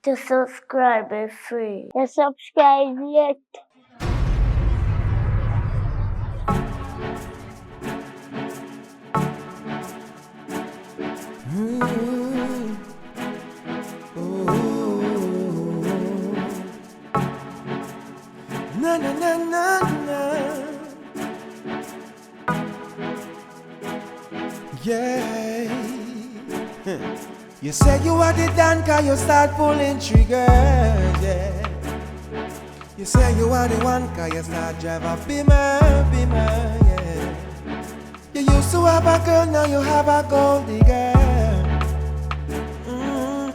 To subscribe is free. To subscribe yet. Na na na na na. Yeah. You say you are the Dan, cause you start pulling triggers, yeah. You say you are the one, cause you start drive a beamer, yeah. You used to have a girl, now you have a gold digger.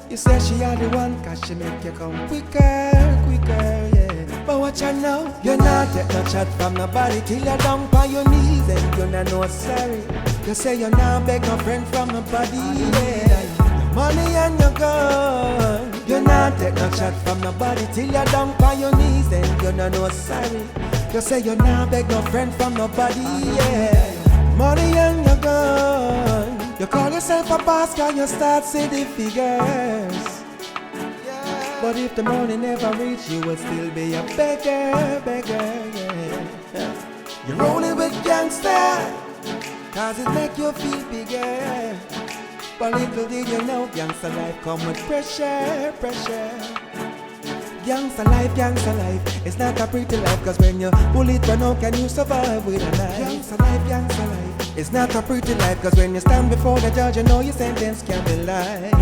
You say she are the one, cause she make you come quicker, yeah. But what you know, you're not take no chat from nobody till you're down on your knees and you're not no sorry. You say you're not beg no friend from nobody, yeah. Your money and your gun, you're not take no chat from nobody till you're down on your knees and you're not no sorry. You say you're not beg no friend from nobody, yeah. Money and your gun. You call yourself a boss, cause you start see the figures. But if the money never reach you, will still be a beggar, yeah. You're rolling with gangster, cause it make you feel bigger. But little did you know, gangster life come with pressure. Gangster life, it's not a pretty life, cause when you pull it run out, can you survive with a knife? Gangster life, it's not a pretty life, cause when you stand before the judge, you know your sentence can be life.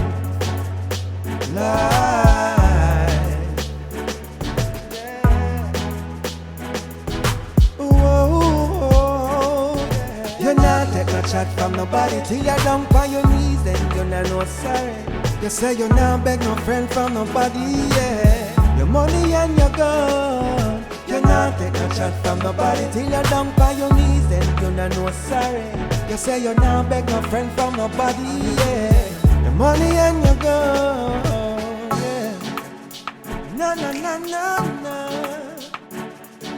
You're not taking a chat from nobody till you're down on your knees, then you're not no sorry. You say you're not beg no friend from nobody, yeah. Your money and your gun. You're not taking a chat from nobody till you're down on your knees, then you're not no sorry. You say you're not beg no friend from nobody, yeah. Your money and your gun, yeah. Na.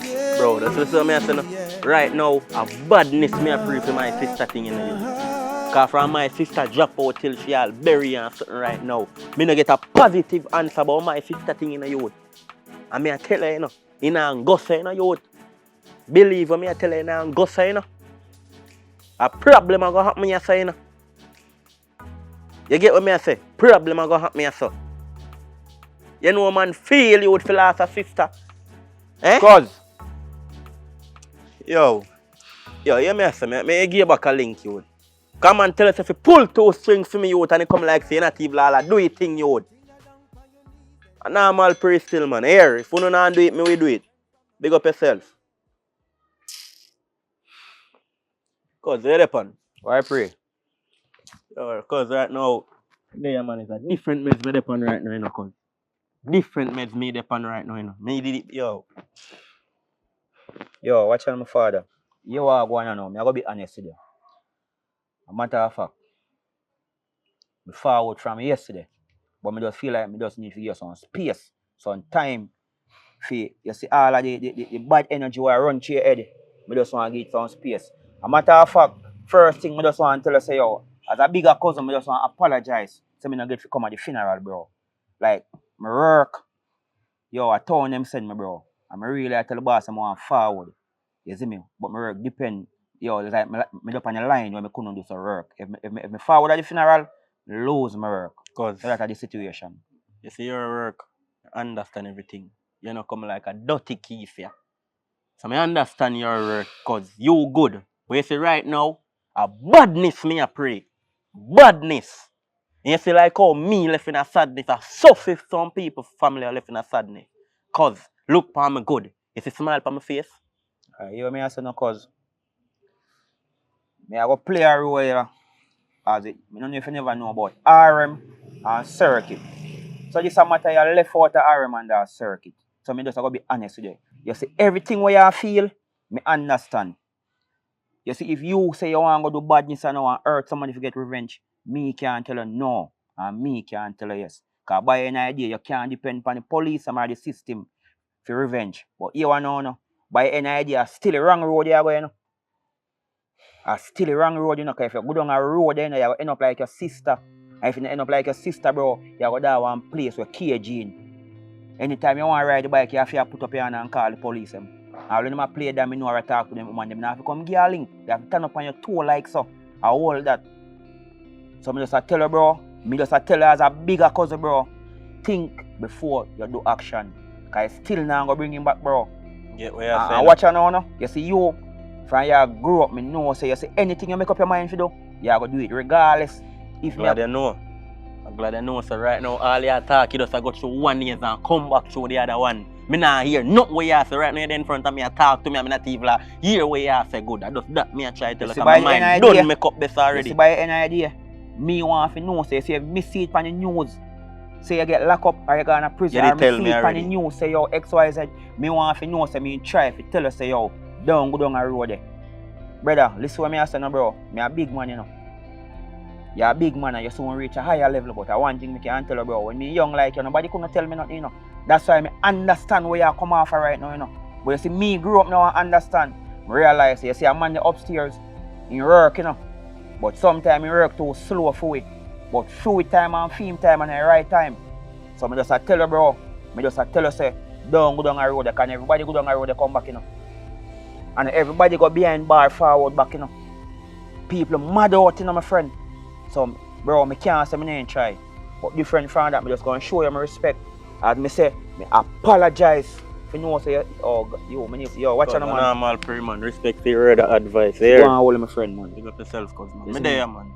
Yeah, Bro, that's what I'm saying. Right now, a badness me a pray for my sister thing in the youth. Cause from my sister drop out till she all bury and something right now. Me no get a positive answer about my sister thing in the youth. And me a tell her, you know, in a gossa in the youth. Believe me, I tell her in a gossa, you know. A problem a go happen me a say, you know. You get what me I say? Problem a go happen me a say. You know man feel you would feel as a sister. Eh? Cause Yo, you me say, me give back a link, you. Come and tell us if you pull two strings for me, you, and you come like say, not even all do it thing, you. A normal pray still, man. Here, if you don't do it, me will do it. Big up yourself. Cause you're depend. why pray? Cause right now, there man is a different meds me depend right now, you know, cause different meds me depend right now, you know. Me did it, yo. Yo, watch out my father. You are going on now. Me I go be honest with you. A matter of fact, me forward from yesterday. But me just feel like me just need to give some space, some time for you see all of the bad energy where I run through your head. Me just want to give it some space. A matter of fact, first thing me just want to tell you say yo, as a bigger cousin, me just want to apologize. So me not get to come at the funeral, bro. Like my work, yo, I told them send me, bro. And I really I tell the boss I want forward. You see me? But my work depend. Yo, it's like me up on the line when I couldn't do some work. If me forward at the funeral, lose my work. Cause So that's the situation. you see your work, you understand everything. You know come like a dirty key here. So I understand your work cause you good. But you see right now, a badness me a pray. Badness. And you see like how me left in a sadness, I suffer some people family are left in a sadness. Cause look for me good. You see smile on my face? You me say no cause me I go play a role here as it. I don't know if you never know about RM and circuit. So this a matter you left out the RM and the circuit. So me just go be honest with you. You see everything what you feel, me understand. You see if you say you want to go do badness and you want to hurt somebody to get revenge, me can't tell you no and me can't tell you yes. Because by an idea you can't depend upon the police or the system for revenge. But you want to know, by any idea still a wrong road you are going. Still a wrong road, you know, because if you go down a road, then you end up like your sister And if you end up like your sister, bro, you go down one place where cage in. Anytime you want to ride the bike, you have to put up your hand and call the police. Them. And when you play them, you know how to talk to them, man. Them have to come give you a link. You have to turn up on your toe like so. I hold that. So I just tell you, bro. Me just tell you as a bigger cousin, bro. Think before you do action. Because still now I'm going to bring him back, bro. Get what you're saying. And watch out now, no? You see you, from you grow up, me know, say you see anything you make up your mind to do, you have to do it regardless. If glad you know. I'm glad you know. So right now, all your talk, you just go through one ear and come back through the other one. Me not hear nothing what you say right now in front of me. You talk to me, I'm not even like, hear what you say good. I just that me I try to tell you. My mind don't make up this already. You see by any idea, me want to know, say if you see it on the news, say you get locked up or you go in a prison, or me see it on the news, say yo XYZ, me want to know, say me try to tell you, say yo, don't go down a road there. Brother, listen what me say now, bro. Me a big man, you know. You're a big man and you soon reach a higher level, but one thing I can tell you, bro, when me young like you, nobody couldn't tell me nothing, you know. That's why I understand where you come off right now, you know. But you see, me grew up now and understand. I realize, you see a man upstairs, he work, you know. But sometimes he work too slow for it. But through it time and film time and the right time. So I just tell you, bro, I just tell you, say, don't go down the road, because everybody go down the road, they come back, you know. And everybody go behind bar forward back, you know. People mad out, you know, my friend. So, bro, I can't say I ain't try. But different from that, I just going to show you my respect. As I say, I apologize for you know, say, oh, yo, watch out, man. Normal pre man, respect the word of advice. Here. Go and hold my friend, man. Big up yourself, cuz, man. Me there, man.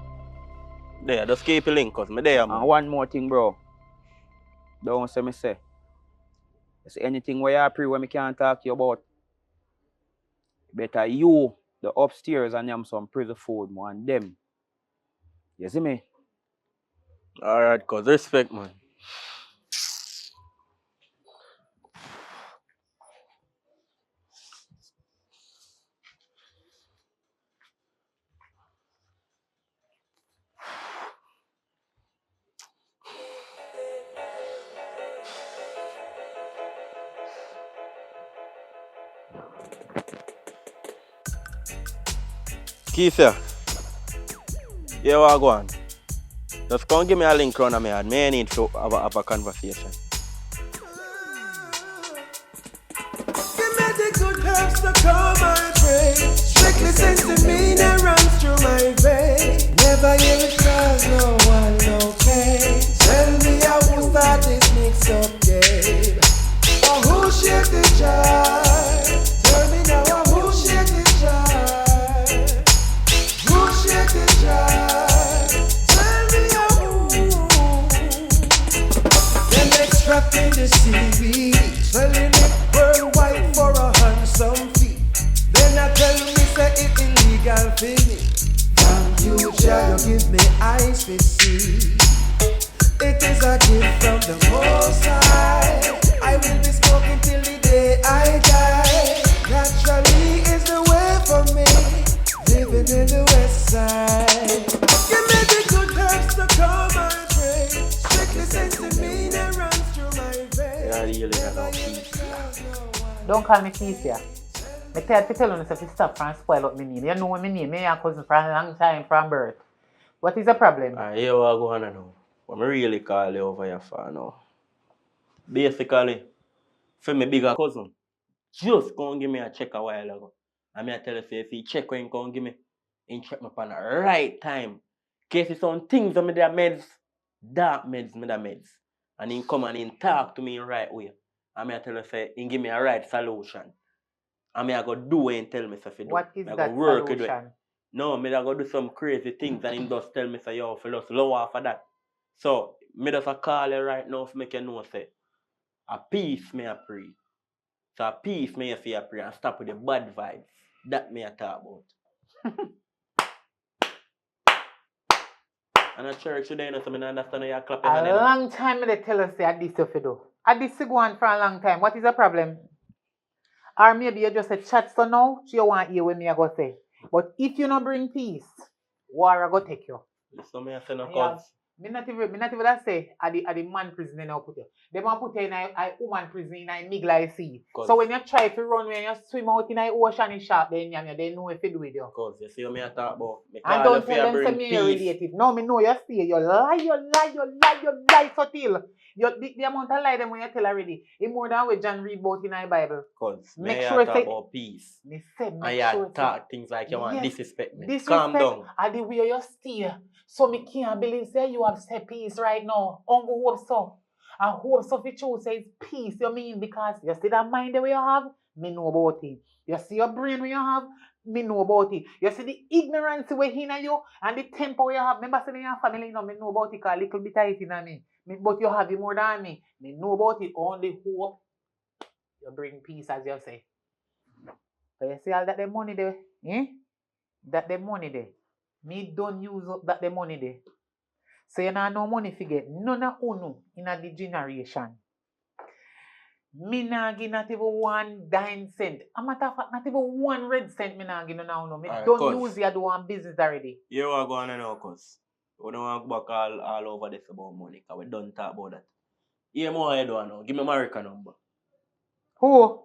There, just keep the link, cuz. Me there, man. And one more thing, bro. Don't say me say. You see anything where you pre where I can't talk to you about, better you, the upstairs, and them some prison food, man, and them. You see me? Alright, cuz, respect, man. Keisha, yeah, what go on? Just come give me a link round me and me need to have a conversation. Give me the good herbs to calm my brain. Strictly sense the meaning runs through my vein. Never hear it cause no one no pain. Tell me how who start this mix up game. Or who shake the jar? Tell me now who shake the jar? Who shake the jar? Tell me who. Them extracting the seaweed, selling it worldwide for a handsome fee. Then I tell me say it illegal for me. Thank you, Jah, you give me eyes to see. It is a gift from the Most High. I will be smoking till the day I die. Naturally is the way for me, living in the West Side. Give me the good herbs to calm my brain. Strictly sense the meaning runs through my veins. Yeah, really got no peace. Don't call me Keisha. I tell you to stop and spoil up my name. You know my name, me and cousin for a long time from birth. What is the problem? I hear what go on now. What I really call you over here for now. Basically, for my bigger cousin, just go and give me a check a while ago. And I tell you, say, if he check when he come give me, he check me upon the right time. Case it's some things that me there meds, dark meds, me there meds. And he come and he talk to me in right way. And I tell you, say, he give me a right solution. And I go do what he tell me, say, do. What is I that go work solution? with it. No, I go do some crazy things and he just tell me, say, yo, for just lower for that. So, I just call you right now to make you know, say, a peace me a pray. So a peace me a fear pray and stop with the bad vibes. That me a talk about. And a church today, you know, so I understand how you clapping. A long time they tell us that this stuff you do. And this go on for a long time. What is the problem? Or maybe you just a chat so now, so you want to hear what me I go say. But if you not bring peace, war I go take you. So me I say no Yeah. cause Me not even that say at the man prison now put you. They want put you in a woman prison in a migla I see. So when you try to run when you swim out in a ocean in shark, then they know if you do with you. Cause you see what me I talk about. Me And call don't you for tell them bring to me you're peace. related. No, me know you stay. You lie so till. The amount of lie them when you tell already. It's more than what John read about in the Bible. Cause Make me sure I talk say- about peace. Me say, And make you sure talk things like you want Yes, disrespect me. disrespect Calm down. and the way you stay. So me can't believe say you have said peace right now. Uncle hope so. I hope so if you say it's peace, you mean because you see that mind the way you have, me know about it. You see your brain when you have, me know about it. You see the ignorance way in you and the temper you have. Remember saying your family, you know, me know about it because a little bit of it in me. But you have it more than me. Me know about it. Only hope you bring peace as you say. So you see all that the money there, eh? That the money there. Me don't use up that the money there. So you know no money forget. None of unu in the generation. Me nah give not even 1 dime cent. A matter of fact, not even 1 red cent me nah give no. Me Alright, don't cuz. use it do one business already. You are going on now, cuz. We don't want to go back all over this about money, because we don't talk about that. Yeah, more I do now. Give me American number. Who?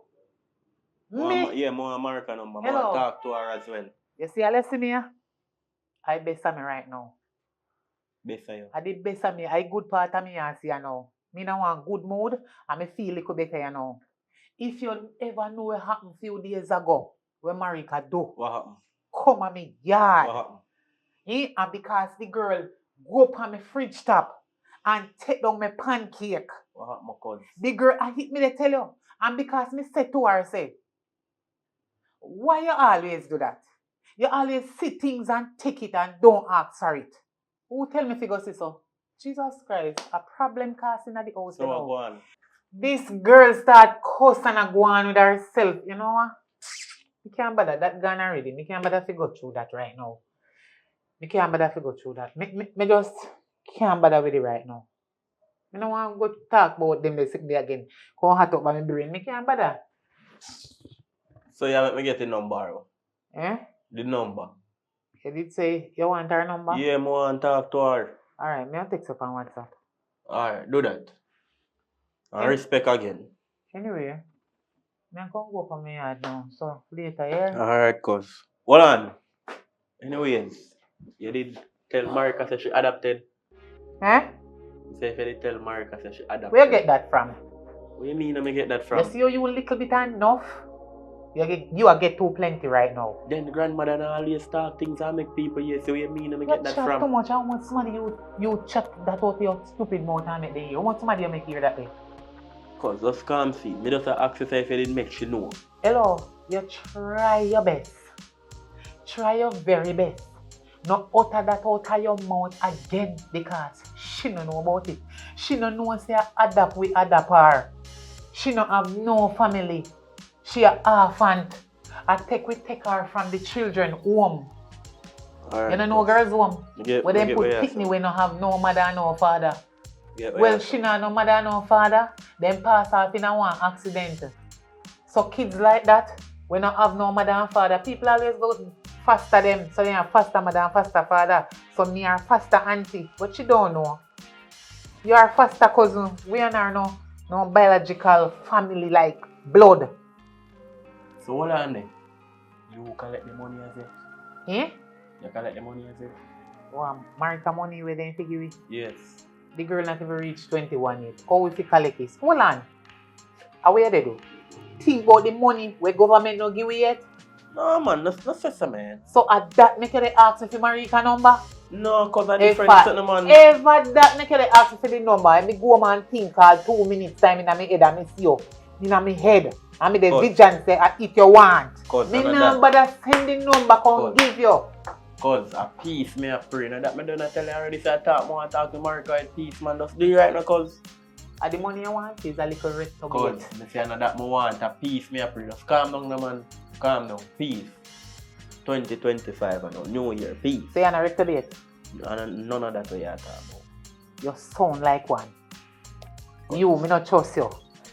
Me? Yeah, more American number. I Hello. want to talk to her as well. You see, I listen here. I best of me right now. Best of you. I the best of me. I good part of me I see you now. Me now want good mood and me feel little better you know. If you ever know what happened few days ago, when Marika do, What happened? come on me yard. What happened? And because the girl go up on my fridge top and take down my pancake. What happened, my cuz? The girl I hit me to tell you. And because me said to her, say, why you always do that? You always see things and take it and don't ask for it. Who tell me if you go see so? Jesus Christ, a problem casting at the house. So you what know. go on? This girl start cussing and go on with herself. You know what? Me can't bother that gone already. Me can't bother to go through that right now. Me can't bother to go through that. Me just can't bother with it right now. I don't want to go talk about them they sick day again. Go hot up by my brain. Me can't bother. So you let me get the number. Eh? The number. You did say you want her number? Yeah, more want to talk to her. Alright, me I'll text up on WhatsApp. Alright, do that. And Yeah. respect again. Anyway, me I come go for me yard now. So later, yeah? Alright, cuz. Hold on. Anyways, you did tell Marika that she adopted. Eh? You say if you did tell Marika that she adopted. Where you get that from? What you mean I get that from? You see how you a little bit enough? You get too plenty right now. Then the grandmother and always talk things and make people hear. So what you mean I You get that chat too from? much. How much money you chat that out your stupid mouth and make them hear? How much money you make hear that day? Cause just come see. Me just ask her if you did make she know. Hello, you try your best. Try your very best. Not utter that out of your mouth again because she don't know about it. She don't know say adapt with adapt her. She don't have no family. She a orphan. We take her from the children home. Alright. You don't know girls home? Where them put where picnic when no have no mother and no father. Get Well, she not no mother and no father. Then pass off in a one accident. So kids like that, when not have no mother and father, people always go faster them. So they are faster mother and faster father. So me are faster auntie. But she don't know. You are faster cousin. We are no biological family like blood. So hold on there. You collect the money as it? Eh? You collect the money as it? Wow, Marika money where they figure it. Yes. The girl not even reached 21 yet. How if you collect this? Hold on. How where they do? Think about the money where government no give you yet. No man, that's not so man. So at that make you dey ask if you Marika number. No, cause I If different I- something man. Ever that make you dey ask for the number. And me go man think all 2 minutes time in my head and me see you. In my head. And me the Cause- vision say if you want. Cause Me none of no that. bother send the number come Cause- give you. Cause a peace me a pray. Now that me don't tell you already say I talk more talk to Marika at peace man. Just do it right now cause. And the money you want is a little rest of Cause it. me say now that me want a peace me a pray. Just calm down now man. Calm down. Peace. 2025 and now New Year. Peace. So you're not rest of it. And none of that we are talking about. You sound like one. You, me not trust you.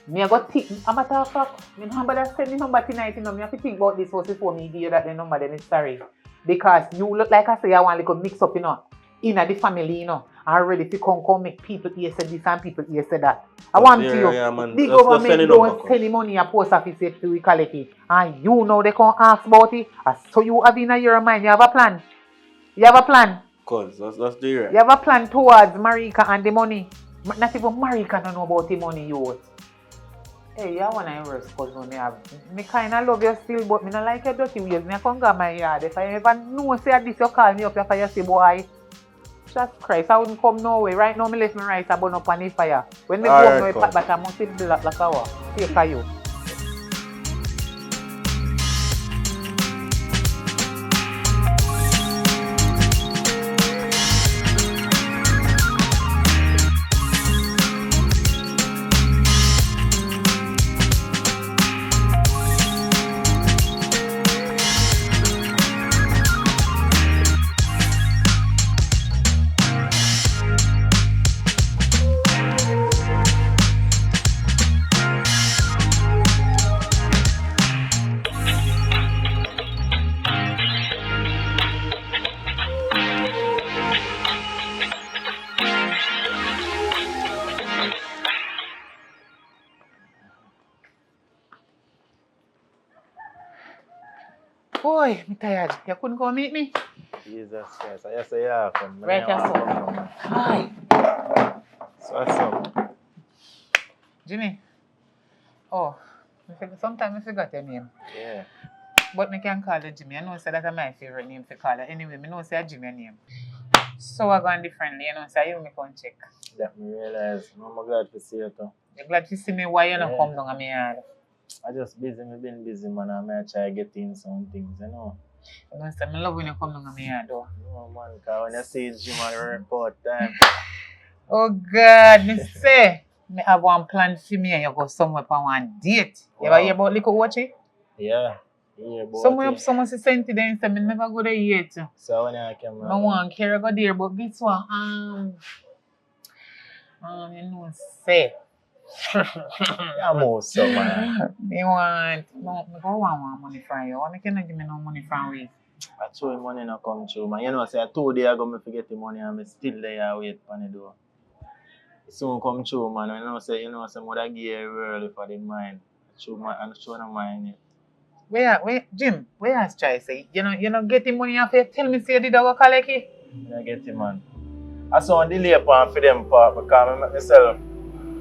Me I go think, a matter of fact, me not bother send the number tonight, you know. Me have to think about this first before me give you that the number, then it's sorry. Because you look like I say I want to mix up, you know, in the family, you know. already if you come make people here say this and people here say that. I want Yeah, you. yeah, man. The Let's government send it don't up, send the money a post office to we collect it. And you know they can't ask about it. So you have in your mind, you have a plan. You have a plan. Cause let's do it. You have a plan towards Marika and the money. Not even Marika don't know about the money you. Hey, you want to worse cousin me have. Me kind of love you still, but me not like your dirty ways. Me come to my yard. If I ever know say this, you call me up after you say boy. Jesus Christ, I wouldn't come no way. Right now, me left me right I burn up on the fire. When me go up now, pat back, I must sit black like a what? Take for you. Boy, I'm tired. You couldn't go meet me? Jesus Christ. I just say yeah, come. Right, so. Hi. So what's up? Jimmy. Oh, sometimes I forgot your name. Yeah. But I can call you Jimmy. I know say that's my favorite name to call you. Anyway, I know say Jimmy name. So I gone differently, you know, so you me come check. Let me realize. I'm glad to see you too. You're glad to see me why you not come down on me yard. I just busy, me been busy, man. I may try get in some things, you know. You know, so I love when you come down on me yard though. No, man, because when you see Jim on the report time. Oh God, me say, me have one plan for me and you go somewhere for one date. You ever hear about Lico Watchy? Yeah. Yeah, boy. Somewhere up, someone sent it there and said, me never go there yet. So when I came I want to go there, but guess what? You know, say. Yeah, most so, man. Me want money from you. Why can you give me no money from we? I told him money not come through, man. You know, say 2 days ago, me forget the money and me still there wait for the door. It soon come through, man. You know, say mother give you early for the mind. I'm sure no mind. Where, Jim, where has try say? You know, get the money off you. Tell me, say, did I go collect it? I get it, man. I saw a delay upon for them part because I make myself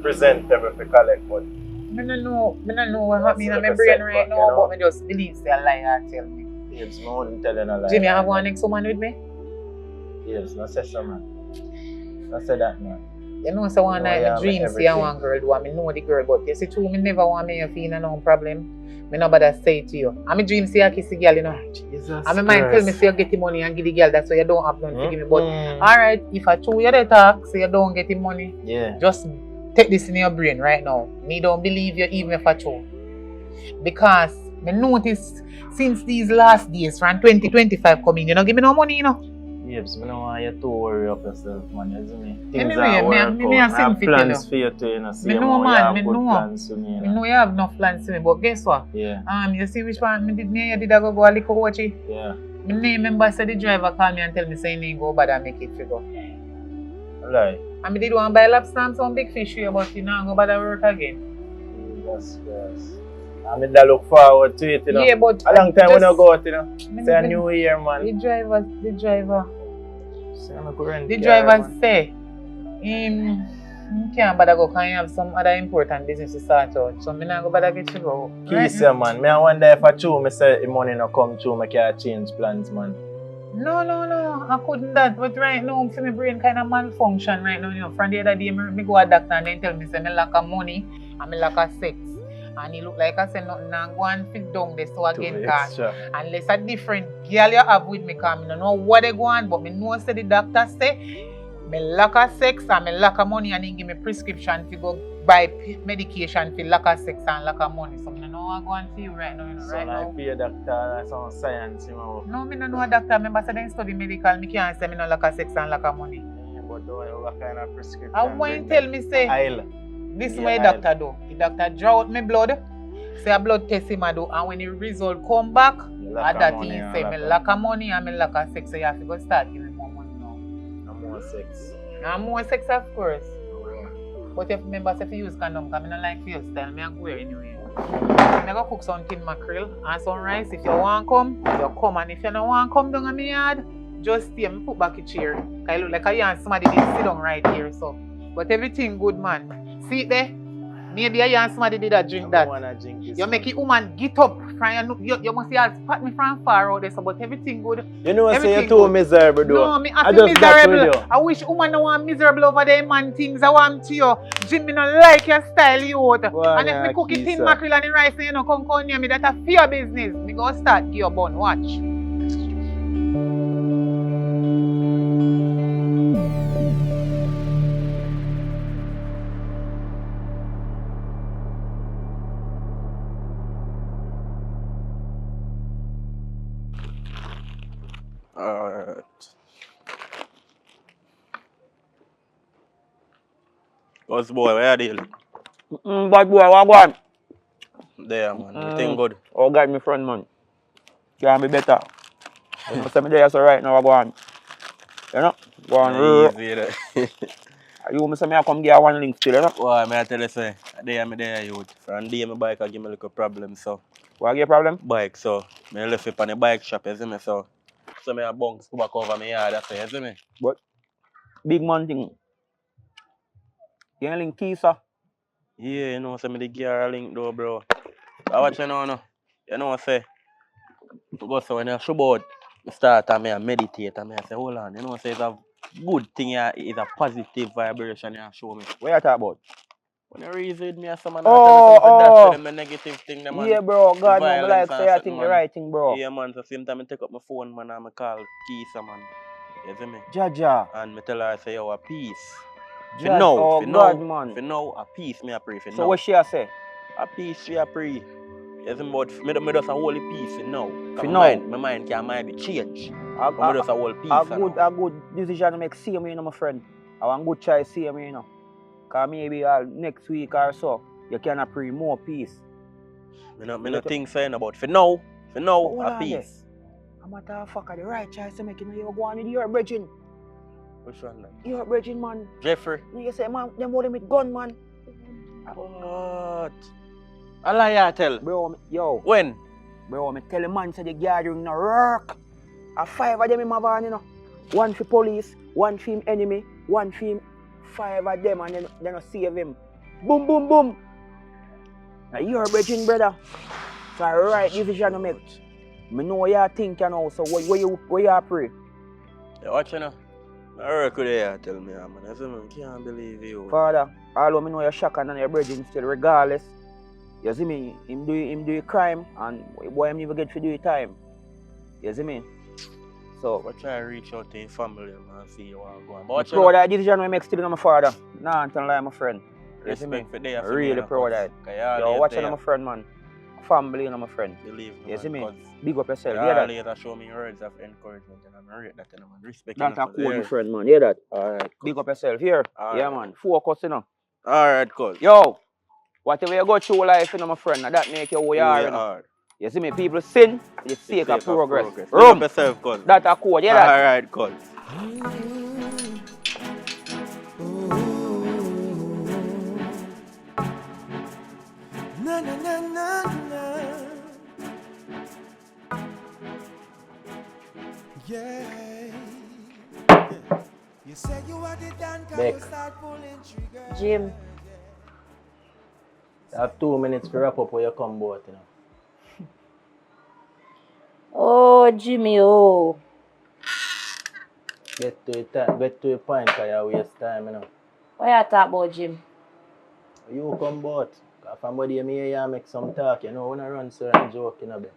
presentable for collect, but I don't know what happening in my brain right now, but I just believe say a lie tell me. Yes, I wouldn't tell you no lie. Jimmy, I have one next woman with me? Yes, no say so, man. No say that, man. You know, so one night my dream see one girl do, I know the girl, but you see true, me never want me to feel no problem. Me no bother say it to you. I'm a dream see you kiss the girl, you know. Jesus I'm mind tell me say you get the money and give the girl, that's why you don't have nothing to give me. But alright, if I true you the talk, say you don't get the money. Yeah. Just take this in your brain right now. Me don't believe you even if I true. Because me notice since these last days from 2025 coming, you know, give me no money, you know. Yes, I don't want you to worry up yourself, man. You see me? Things Anyway, are work me out. a I have sing plans for for you too, you know. Me know, man, me know. Plans for me, you Me know. know you have enough plans to me, but guess what? Yeah. You see which one me did I go a little watchy? Yeah. Me name remember say the driver call me and tell me say he ain't go bother make it figure. Like. And me did want buy lobster and some big fish here, but you know go bother work again. Jesus Christ. I mean, I look forward to it, you know. Yeah, but a long time when I go out, you know. Say a new year, man. The driver The say he can't bother go because he have some other important business to start out. So me not go bother get you go. Kiss you, man. Me I wonder if I true me say the money not come through, me can't change plans, man. No. I couldn't that. But right now, my brain kind of malfunction right now. You know, from the other day, me go a doctor and then tell me say me lack of money and me lack of sex. And he look like I said nothing and go and fit down there so again cause unless a different girl you have with me because I don't know what they go on, but I know say the doctor say me lack of sex and me lack of money and he give me prescription to go buy medication for lack of sex and lack of money. So I don't know what I go on for you right now. You know, so right now. So be a doctor, some science, you know. No, I don't know a doctor. Remember say they study medical, I can't say I no lack of sex and lack of money. Yeah, but what kind of prescription? I want tell me say Aisle. this is what the doctor do. The doctor draw out my blood, say a blood test him do, and when the result come back, at that he say me lack of money and me lack of sex, so you have to go start giving more money now. No more sex. And more sex, of course. But if remember, if you use condom, because I don't like your style, I go here anyway. I'm going to cook some tin mackerel and some rice. If you want to come, you come. And if you don't want to come down on my yard, just stay and put back your chair. Because you look like you and somebody did sit down right here. So. But everything good, man. See it there? Maybe I and somebody did that drink that. You make it woman get up. You must have spot me from far out there, so, but everything good. You know, everything say you're too miserable, though. No, me I feel miserable. I wish woman no want miserable over there, man. Things I want to you. Jim, me no like your style, you out. And if me cook it tin mackerel and the rice, you know, come near me, that's a fear business. Me go start give your bun, watch. Alright. What's boy, where are you? Bad boy, what going? There, man. Everything good. Oh, God, my friend, man. Can be better. You know, say me there, so right now, what going? You know? Go on, Easy, there. you say me I come get one link still, you know? Why, I tell you, say, I'm there, youth. From day my bike, I give me a little problem, so. What your problem? Bike, so. I left it on the bike shop, you see me, so. So, I bounce back over my yard, that's it, you see me? But, big man thing. You ain't link key, sir? Yeah, you know, say me the gear a link though, bro. I watch you know, no. You know what I say? Go so when I show about, I start and I meditate and I say, hold on, you know what I say? It's a good thing, it's a positive vibration you show me. What you talk about? When you reason me as someone Oh, that's the negative thing, the man. yeah, bro. God, man, I Violence like say I think the man. right thing, bro. Yeah, man, so same time I take up my phone, man, and I call Keisa, man. You see me? Jaja. And I tell her, I say, yo, a peace. For Judge, now, oh, for God, now, man. for now, a peace, me I pray for So now. what she a say? A peace, she a pray. You see me, but me just a holy peace for now. For my now? mind can might be changed. A But me just a whole peace now. good decision to make same, you know, my friend. I want good choice same, you know. Because maybe next week or so, you can pray more peace. Me no think saying about for now, a peace. I'm a motherfucker, the right choice to make, you know, you go on with your brethren. Which one then? Your brethren, man. Jeffrey. You say, man, them hold him with gun, man. What? A liar tell. Bro, yo. When? Bro, me tell the man say the gathering no work. A 5 of them in my van, you know. 1 for police, 1 for him enemy, 1 for him. 5 of them and then they no save him. Boom, boom, boom. Now you're a brethren, brother. So a right decision to make. Me know what you think, you know, so where you pray? Yeah, watch you know. I work with you, tell me, man. I say, man, can't believe you. Father, although me know you're shocked and your brethren still, regardless. You see me, him do a crime and boy him never get to do a time. You see me? So I try to reach out to your family, man, see you all going. But proud of that decision we make still on my father. Nah, until like my friend. Respect for them. Really proud of that. Yo, watch out my friend, man. Family and my friend. Believe me, you see me? man, Big up yourself. you hear later show me words of encouragement and I rate that, man. Respect That's a cool, yeah. my friend, man. Hear that? Alright. Big up yourself. Here. Yeah, Right. man. Focus, you know. Alright, cool. Yo, whatever you go through life, you know, my friend, that make you who you are, you know. You see me? People sin, you sake of progress. Big up yourself, cuz. That's a code, yeah, that? Alright, cool. Na na na na na. Yeah. You said you are the Dan, can you start pulling trigger? Jim. You have 2 minutes to wrap up where you come boat, you know. Oh, Jimmy, oh. Get to a point because you waste time, you know. What you talk about, Jim? You come boat. Because somebody me here make some talk, you know, when I run certain joke, you know, back.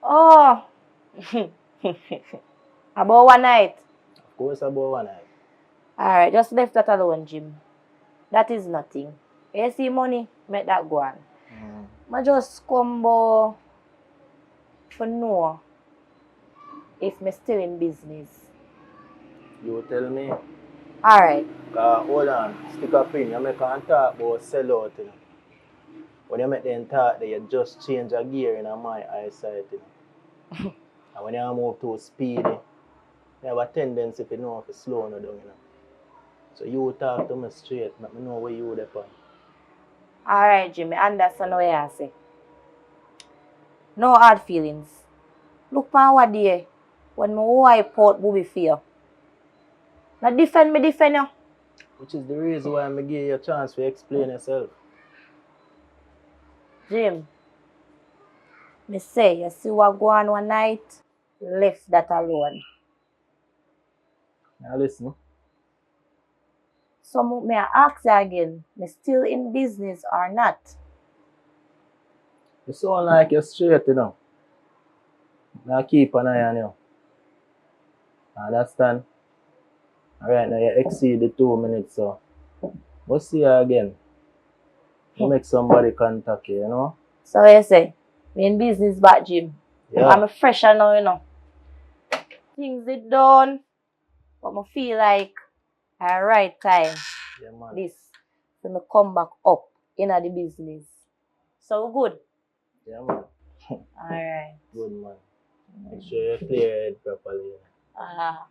Oh. About one night. Of course about one night. Alright, just left that alone, Jim. That is nothing. You see money, make that go on. I just come for know if me still in business. You tell me. Alright. Hold on, stick a pin. You make a talk about sell out, you know. When you make them talk, you just change a gear in my eyesight, you know. And when you move too speedy, I have a tendency to know if it's slow no down, you know. So you talk to me straight, let me know where you are on. Alright, Jimmy, understand what you say. No hard feelings. Look pan what day when my wipe out booby fear. Now defend you. Which is the reason why I give you a chance to explain yourself. Jim, me say, you see what go on one night? Left that alone. Now listen, So may I ask you again, me still in business or not? you sound like you're straight, you know. Now keep an eye on you. Understand? Alright, now you exceed the 2 minutes, so we'll see you again. You make somebody contact you, you know? So you say, me in business back, Jim. Yeah. I'm fresher now, you know. Things is done, but I feel like at right time, Yeah, man. this, so me come back up in the business. So good. Yeah, man. Alright. Good, man. Make sure you clear your head properly. Ah.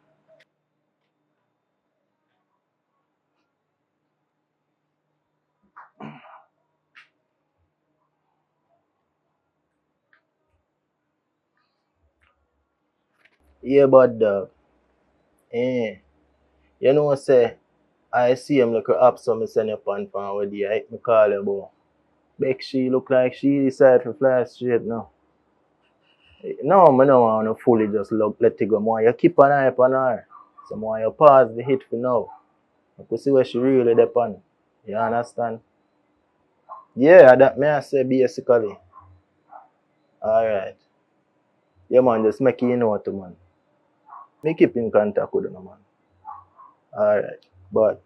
Yeah, but dog. You know, say, I see him look up, so I send you pan from with you. I call you about. Beck, she look like she decided to fly straight now. No, I don't want to fully just let it go. More you keep an eye on her. So more you pause the hit for now. You could see where she really depend. You understand? Yeah, that may I say basically. Alright. Yeah, man, just make you know to man. Me keep in contact with you, man. Alright. But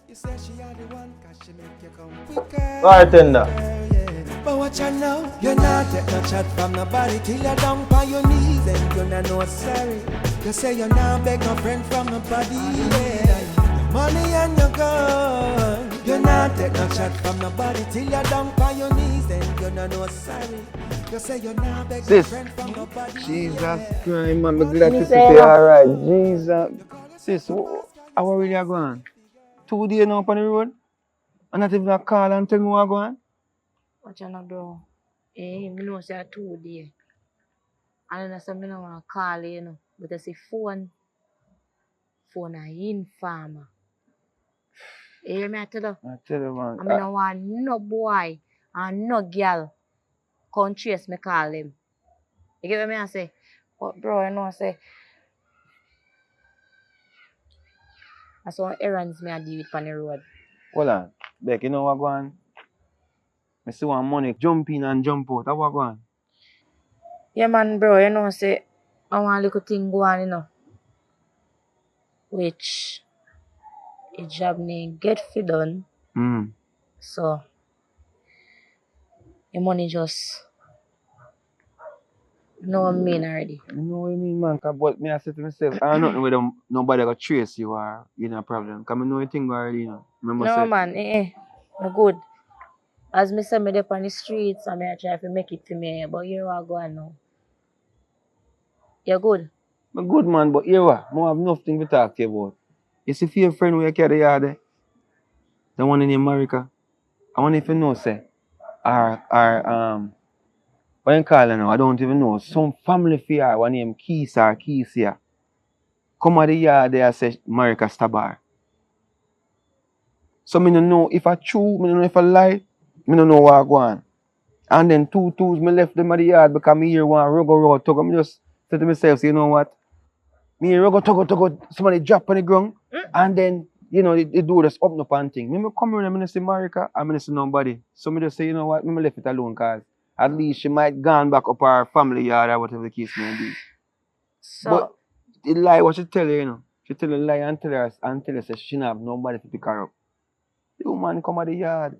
You say she are the one, cause she make you come quicker. bartender. Yeah. But watch out now, you're not take no chat from nobody till you're down on your knees and you're not no sorry. You say you're not beg no friend from nobody. Yeah. Your money and your gun. You're not take no chat from nobody till you're down on your knees and you're not no sorry. You say you're not beg no Sis, friend from nobody. Jesus Yeah. Christ, man, I'm glad Me to see say you no. alright. Jesus. Sis, how really are going? 2 days now up on the road? And not even a call and tell me what going? What you know, bro? Me know say 2 days. And then I say me no want to call you, know. But I say phone a informer. You hear me I tell you? I tell you, man. I mean, I want no boy and no girl come chase me call them. You get what me I say? But bro, you know I say that's some errands me I deal with on the road. Hold on. Beck, you know what going? I see one money jump in and jump out. How what going? Yeah man bro, you know say I want a little thing go on, you know. Which a job name get fi done. So your money just know what I mean already. You know what I mean, man? But me I say to myself, I don't know whether nobody gonna trace you or you know problem. Cause I know you think already, you know. Remember No say, man, no good. As me say me dey on the streets and me I try to make it for me, but you know what go on now. You're good. I'm good man, but here what? I have nothing to talk to you about. You see for your friend where you carry the yard there? The one in America. I want if you know, say, what you call it now? I don't even know. Some family fear, one name Keisa or Keisia. Come out the yard there, say, America stab her. So, me don't know if I true, me don't know if I lie, me don't know what I go on. And then 2 twos, me left them at the yard because me hear one ruggo road tug. I just said to myself, so you know what? Me hear ruggo tug, somebody drop on the ground, and then, you know, they do this open up and thing. Me come around, I see Marika, I don't see nobody. So me just say, you know what, me left it alone because at least she might gone back up her family yard or whatever the case may be. So But the lie what she tell you, you know. She tell a lie and tell her say she don't have nobody to pick her up. The woman come at the yard,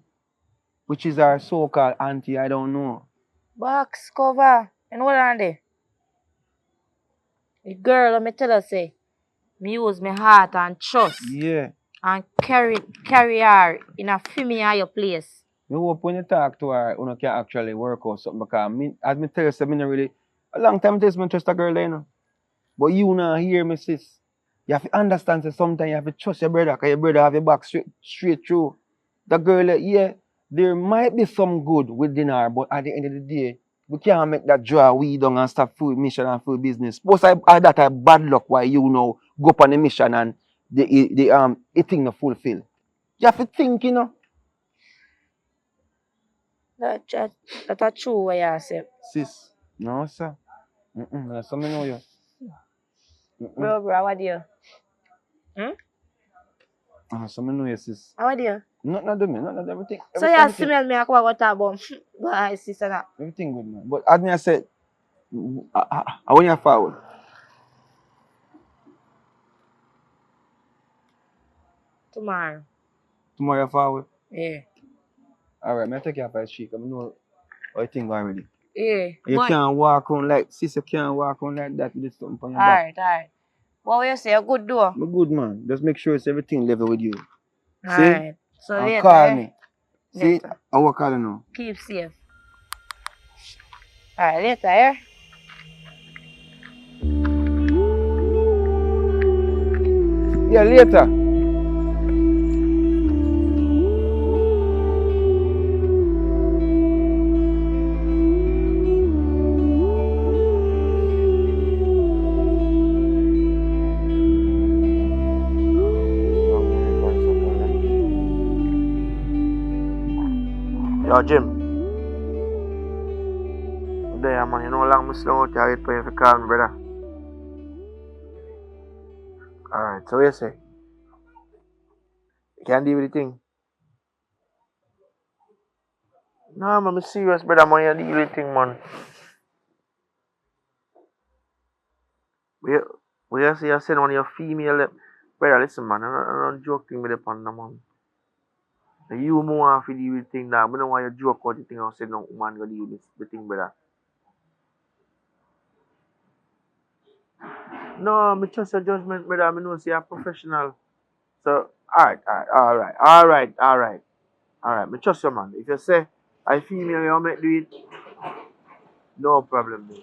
which is her so-called auntie, I don't know. box cover and what on there? The girl let me tell her say me use my heart and trust Yeah. and carry her in a familiar place. Me hope when you talk to her, you know, can actually work out something because me, as me tell you, say, me not really, A long time it is me trust a girl, you know. But you now hear me, sis. You have to understand that sometimes you have to trust your brother, because your brother have your back straight through. The girl, yeah, there might be some good within her, but at the end of the day, we can't make that draw we down and stop food mission and food business. Suppose I that I bad luck why you know go up on the mission and the thing not fulfill. You have to think, you know. That's true what you say. Sis, no sir. That's something know you. Bro, what do you? Something know you, sis. How do you? Not do me, not everything. So you smell me, I go talk about my sister now. Everything good, man. But as me I said, I want you forward. Tomorrow. Tomorrow you forward. Yeah. Alright, me take you off a street. I know how you think already. Yeah. You can't walk on like sis, you can't walk on like that with this something on your back. Alright. What will you say? A good door. I'm a good man. Just make sure it's everything level with you. Alright. So And later. call me. See? Later. I will call you now. Keep safe. Alright, later, yeah? Yeah, later. Yo, Jim. There, man. You know how long I slow out here for you to call me, brother. Alright, so what you say? You can't deal with the thing? No, man, I'm serious, brother, man. You deal with the thing, man. We you say you send one of your female... Brother, listen, man. I don't joke thing with the panda, man. You more want to deal with the thing now. I don't want you to joke about the thing and say no woman go deal with the thing, brother. No, I trust your judgment, brother. I know you're a professional. So, alright. I trust you, man. If you say I female, you make do it, no problem, man.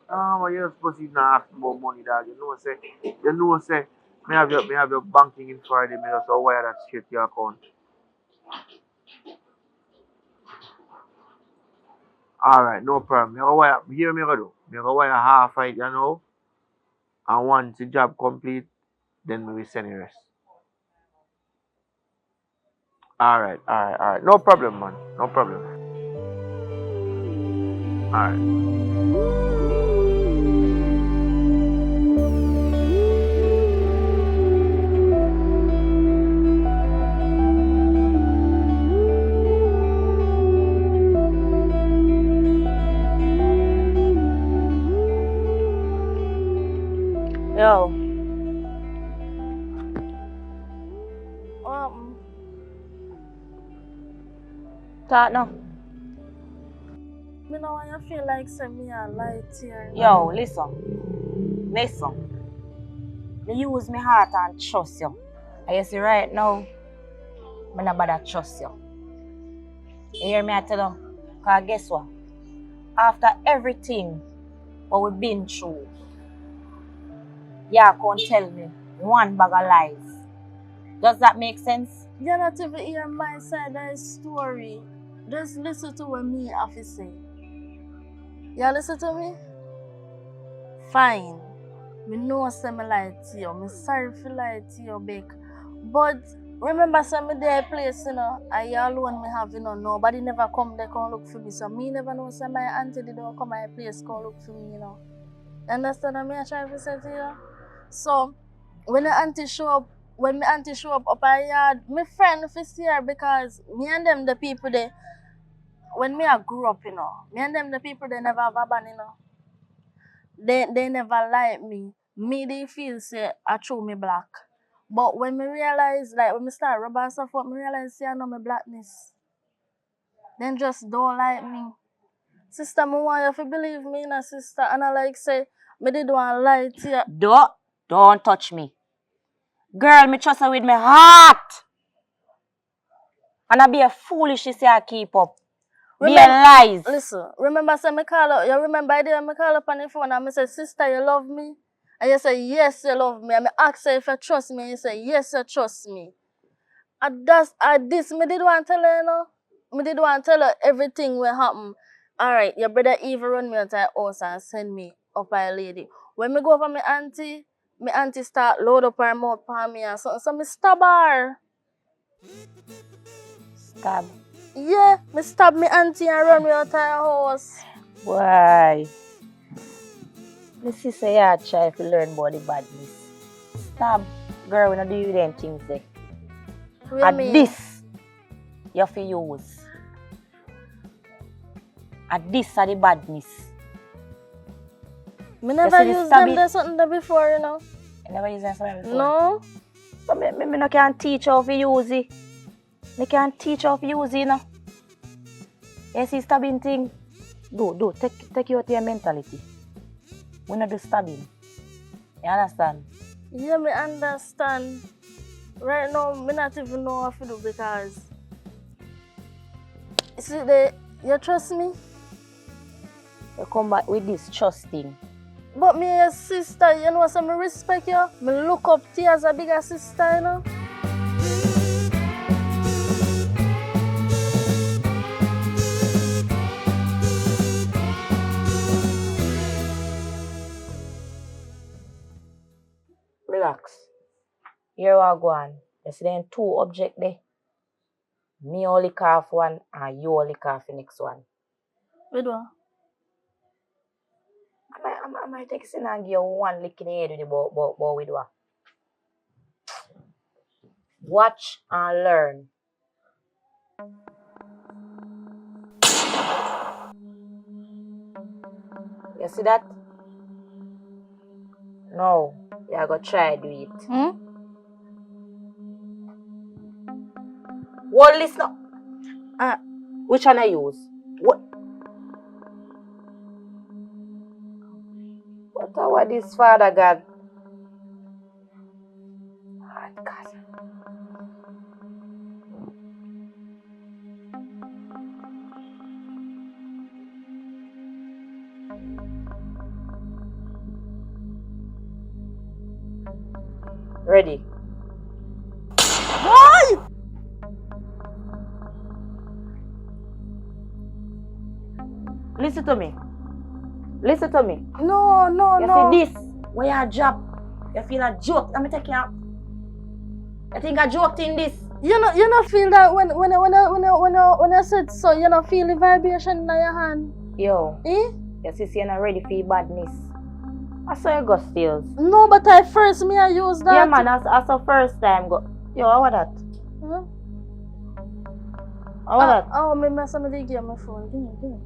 Man, you're not supposed to even ask about money, dog. You know, say, me have your banking in Friday, me just wire that straight to your account. Alright, no problem. Here me go do. Me go wire half it, you know. And once the job complete, then we will send the rest. Alright. No problem, man. No problem. Alright. Yo. Talk now. Me know when you feel like say me a lie to you. Yo, listen. You use my heart and trust you. And you see right now, I'm not bother trust you. You hear me I tell you? Because guess what? After everything what we've been through, you can't tell me one bag of lies. Does that make sense? You not even hear my side of the story. Just listen to what me have to say. You listen to me? Fine. Me know say me lie to you. Me sorry for lie to you, Beck. But remember some me there place, you know, and you alone me have, you know, nobody never come there come look for me. So me never know say my auntie did not come my place come look for me, you know. You understand what me I try to say to you? So when my auntie show up up our yard, my friend fi see her because me and them the people there when me I grew up, you know, me and them the people they never have a band, you know. They never like me. Me they feel say I throw me black. But when me realize, like when me start rub and stuff up, me realize say I know my blackness. Then just don't like me. Sister, me want you to believe me, na sister. And I like say, me did want lie to you. Don't touch me. Girl, me trust her with my heart. And I be a foolish to say I keep up. Be a lies. Listen, remember say me call up, you remember I did me call up on the phone and me say, sister, you love me? And you say, yes, you love me. And me ask her if you trust me, and you say, yes, you trust me. And this, me did want to tell her, you know? Me did want to tell her everything will happen. Alright, your brother even run me out of the house and send me up a lady. When me go over my auntie start load up her mouth for me and something, so me stab her. Stab. Yeah, me stab me auntie and run me out of her house. Why? My sister yeah try to learn about the badness. Stab. Girl, we not do you them things there. What At you mean? this, you have to use. At this are the badness. Me never see the used stab them it? there something there before, you know. You never use them somewhere before? No. So me no can teach how to use it. Me can teach how to use it, you know. You see stabbing thing? Take you out your mentality. We not do stabbing. You understand? Yeah, me understand. Right now, me not even know what to do because you see you trust me? You come back with this trust thing. But me your sister, you know, so me respect you. Me look up to you as a bigger sister, you know. Relax. Here we go on. You see them two objects there. Me only cough one and you only cough the next one. With what? I might take sin and give you one lick in the head with the bow with what? Watch and learn. You see that? No, you are going to try do it. One listen. Which one I use? What this Father God? Oh, God. Ready? Why? Listen to me. Listen to me. No. You see this? When you drop, you feel a joke. Let me take you out. You think I joked in this? You not feel that when I said so, you not feel the vibration in your hand? Yo. Eh? You see, you're not ready for your badness. I saw you go steals. No, but I use that. Yeah, man, I saw first time go. Yo, how was that? Huh? How was that? Oh, maybe somebody give my phone. Give me.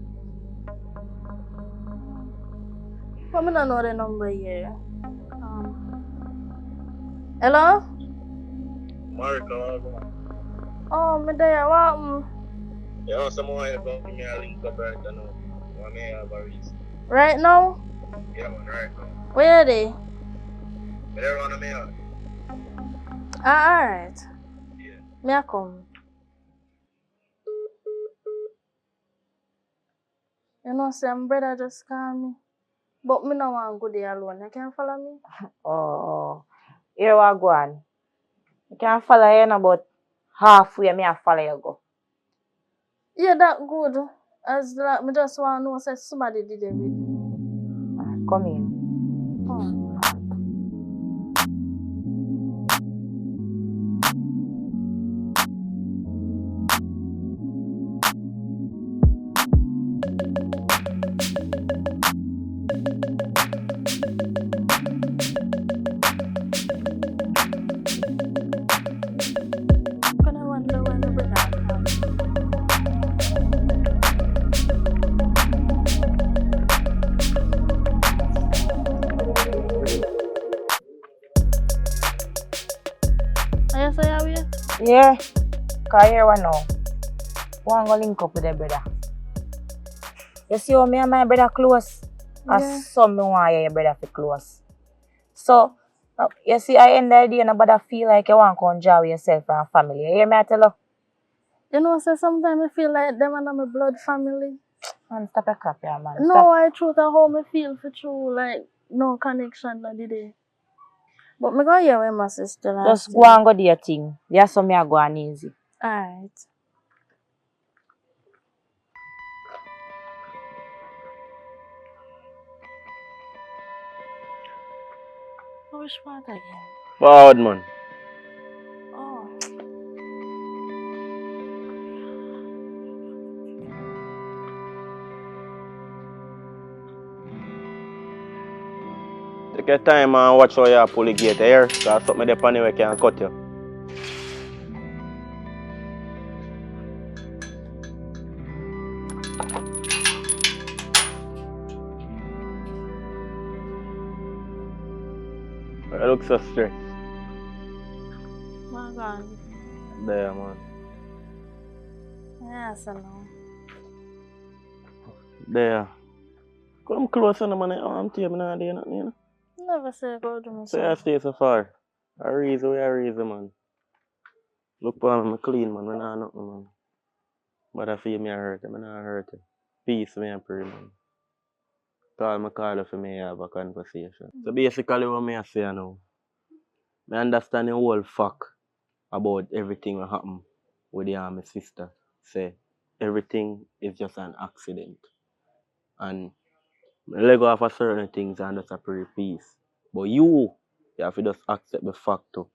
But I don't know the number here. Hello? Marco, Oh, me there. What? yeah, someone is going to give me a link up right now. I may have a reason. Right now? Yeah, man, right now. Where are they? They're on me out. Alright. Yeah. Me I come. You know, some brother just call me. But me no want to go there alone. You can follow me? Oh. Here we go on. You can follow you now, but halfway me I follow you go. Yeah, that good. As like, me just want to know say somebody did it with me. Come in. Gonna wonder when the brother comes. Are you say how you? Yeah. Cause here we now. Want to link up with the brother. You see how me and my brother close? Yeah. As some me want your brother to close. So, you see, I end the day and nobody feel like you want to come enjoy yourself and family. You hear me I tell you? You know, so sometimes I feel like them and my blood family. Man, stop your crap, yeah, man. No, Stop. I truth at home, I feel for true, like, no connection, no did it. But me go here with my sister last Just go and go do your thing. There's some me a go on easy. Alright. Which part again? Forward, man. Oh. Take your time and watch how you pull the gate here. Cause something there on can cut you. You look so stressed. My God. There, man. Yeah, so no. There. Come closer, man. I'm telling you, I'm not nothing, you know. Never say go to me. So you stay so far. A reason, man. Look for me, I'm clean, man. I'm not nothing, man. But I feel me hurt, I'm not hurt. Peace, me and pray, man. Call for me have a conversation. So basically what me I say now, I understand the whole fact about everything that happened with my sister. Say everything is just an accident. And I let go of a certain things and just a pretty peace. But you have to just accept the fact too.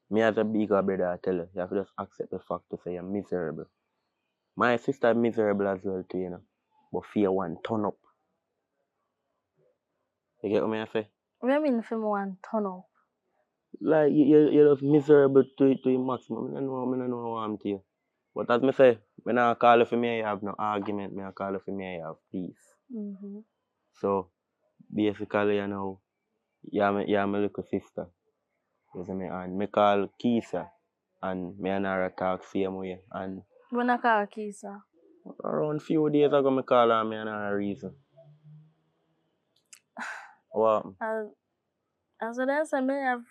Me as a bigger brother I tell you have to just accept the fact to say you're miserable. My sister miserable as well too, you know. But fear one turn up. You get what I say? What do you mean for me one turn up? Like you're just miserable to the maximum. I don't know what I'm to you. But as me say, when I call you for me, I have no argument. When I call you for me, I have peace. Mm-hmm. So basically, you know, you're my little sister. You see me? And me call Keisha and me and her talk same way. And When I call Kisa. around few days ago, me call her, me and her reason. What happened? As I say, me have